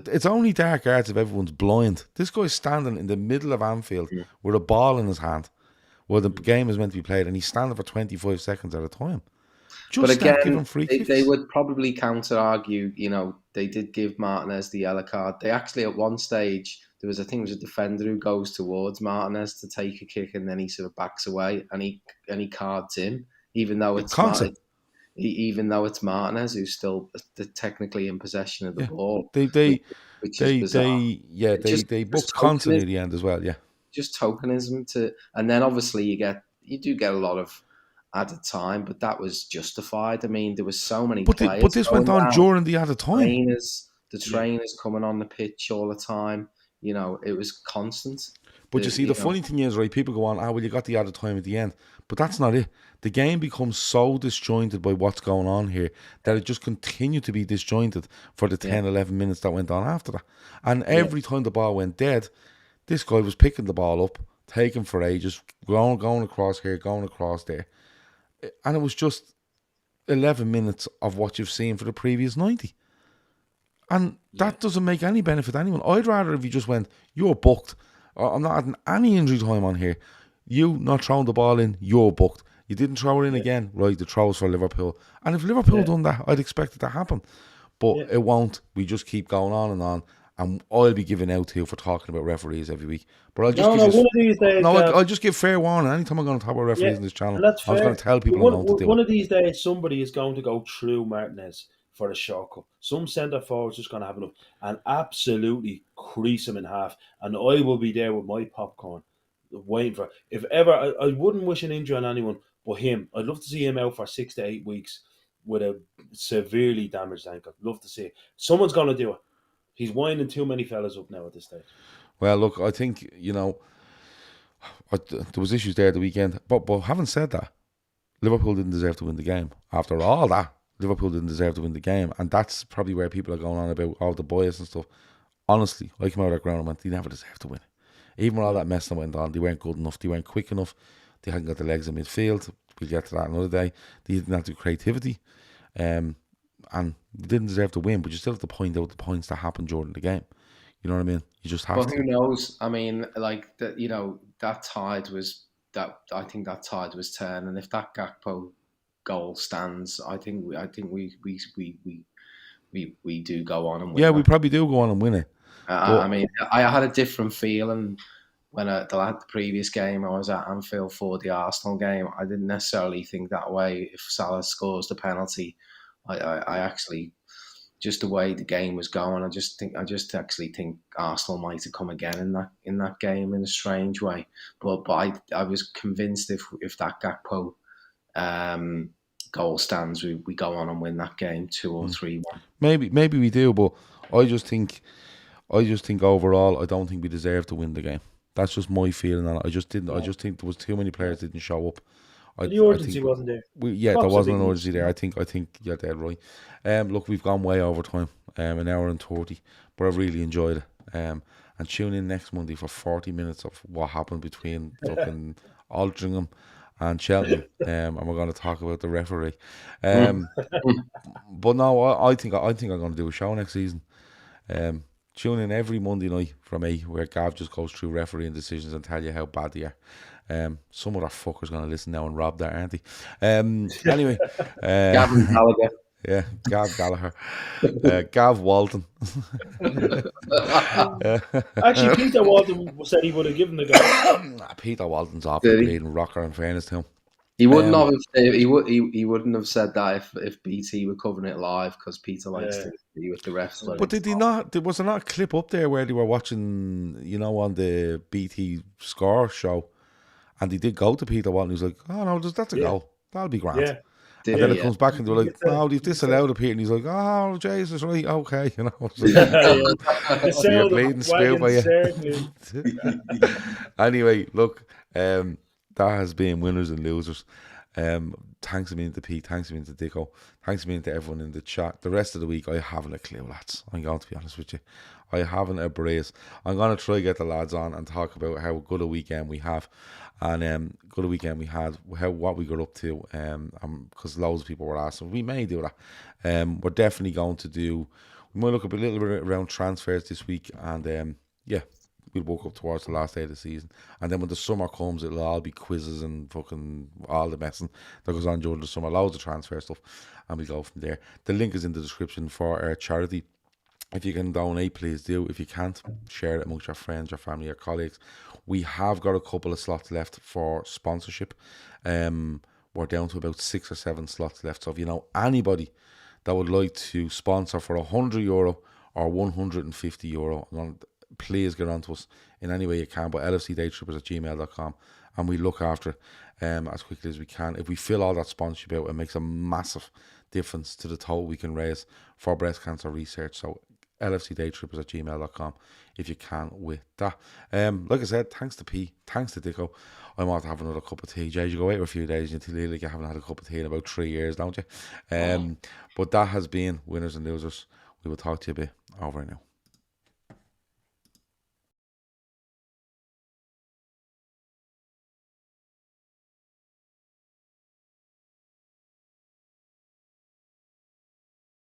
It's only dark arts if everyone's blind. This guy's standing in the middle of Anfield with a ball in his hand where the game is meant to be played, and he's standing for 25 seconds at a time. But again, they would probably counter-argue, they did give Martinez the yellow card. They actually, at one stage, there was a defender who goes towards Martinez to take a kick, and then he sort of backs away, and he cards him, even though it's Martinez who's still technically in possession of the ball. They booked Conte near the end as well. Yeah, just tokenism and then obviously you do get a lot of added time, but that was justified. I mean, there was so many players. But this went on during the added time. The trainers coming on the pitch all the time. It was constant. But you see, the funny thing is, right, people go on, well, you got the added time at the end. But that's not it. The game becomes so disjointed by what's going on here that it just continued to be disjointed for the 10, 11 minutes that went on after that. And every time the ball went dead, this guy was picking the ball up, taking for ages, going across here, going across there. And it was just 11 minutes of what you've seen for the previous 90. And that doesn't make any benefit to anyone. I'd rather if you just went, you're booked. I'm not adding any injury time on here. You not throwing the ball in, you're booked. You didn't throw it in again, right? The throw's for Liverpool. And if Liverpool done that, I'd expect it to happen. But it won't. We just keep going on. And I'll be giving out to you for talking about referees every week. But I'll just I'll just give fair warning. Anytime I'm going to talk about referees in this channel, I was going to tell people one of these days, somebody is going to go through Martinez for a shortcut. Some centre forward's just going to have enough and absolutely crease him in half. And I will be there with my popcorn, waiting for. If ever, I wouldn't wish an injury on anyone but him. I'd love to see him out for 6 to 8 weeks with a severely damaged ankle. Love to see it. Someone's going to do it. He's winding too many fellas up now at this stage. Well, look, I think, there was issues there the weekend. But having said that, Liverpool didn't deserve to win the game. After all that, Liverpool didn't deserve to win the game. And that's probably where people are going on about all the bias and stuff. Honestly, I came out of that ground and went, they never deserved to win. Even with all that mess that went on, they weren't good enough, they weren't quick enough, they hadn't got the legs in midfield. We'll get to that another day. They didn't have the creativity. And they didn't deserve to win, but you still have to point out the points that happened during the game. You know what I mean? You just have But to. who knows? I mean, like that. You know, that tide was that. I think that tide was turned, and if that Gakpo goal stands, I think we do go on and win. Yeah, we probably do go on and win it. I mean, I had a different feeling when the previous game I was at Anfield for the Arsenal game. I didn't necessarily think that way. If Salah scores the penalty, I actually, just the way the game was going, I just actually think Arsenal might have come again in that game in a strange way. But I was convinced if that Gakpo goal stands, we go on and win that game 2 or 3-1. Maybe we do, but I just think overall, I don't think we deserve to win the game. That's just my feeling on it. I just didn't. I just think there was too many players didn't show up. The urgency wasn't there. There wasn't an urgency there. I think you're dead right. Look, we've gone way over time, an hour and 30, but I've really enjoyed it. And tune in next Monday for 40 minutes of what happened between fucking Altrincham and Cheltenham, and we're going to talk about the referee. But no, I think I'm going to do a show next season. Tune in every Monday night from 8, where Gav just goes through refereeing decisions and tell you how bad they are. Some other fucker's going to listen now and rob that, aren't he? Anyway. Gavin Gallagher. Yeah, Gav Gallagher. Gav Walton. Actually, Peter Walton said he would have given the guy. Peter Walton's off the bleeding rocker, in fairness to him. He wouldn't have. He wouldn't have said that if BT were covering it live, because Peter likes to be with the refs. But did he not? Was there not a clip up there where they were watching, on the BT score show, and he did go to Peter Walton? He was like, "Oh no, that's a goal. That'll be grand." Yeah. And then it comes back and they're like, "No, they've disallowed it here," and he's like, "Oh, Jesus, right, okay, You're bleeding spill by you. Anyway, look, that has been Winners and Losers. Thanks a million to Pete, thanks a million to Dicko, thanks a million to everyone in the chat. The rest of the week, I haven't a clue, lads. I'm going to be honest with you. I haven't a brace. I'm going to try to get the lads on and talk about how good a weekend we have. And good a weekend we had, what we got up to, because loads of people were asking. We may do that. We're definitely going to do, we might look up a little bit around transfers this week, and we'll walk up towards the last day of the season. And then when the summer comes, it'll all be quizzes and fucking all the messing that goes on during the summer, loads of transfer stuff, and we go from there. The link is in the description for our charity. If you can donate, please do. If you can't, share it amongst your friends, your family, your colleagues. We have got a couple of slots left for sponsorship. We're down to about 6 or 7 slots left. So if you know anybody that would like to sponsor for €100 or €150, please get on to us in any way you can. But LFCDaytrippers@gmail.com, and we look after it as quickly as we can. If we fill all that sponsorship out, it makes a massive difference to the total we can raise for breast cancer research. So LFCDaytrippers@gmail.com if you can with that. Like I said, thanks to P, thanks to Dicko. I want to have another cup of tea. Jay, you go away for a few days until you haven't had a cup of tea in about 3 years, don't you? But that has been Winners and Losers. We will talk to you a bit over now.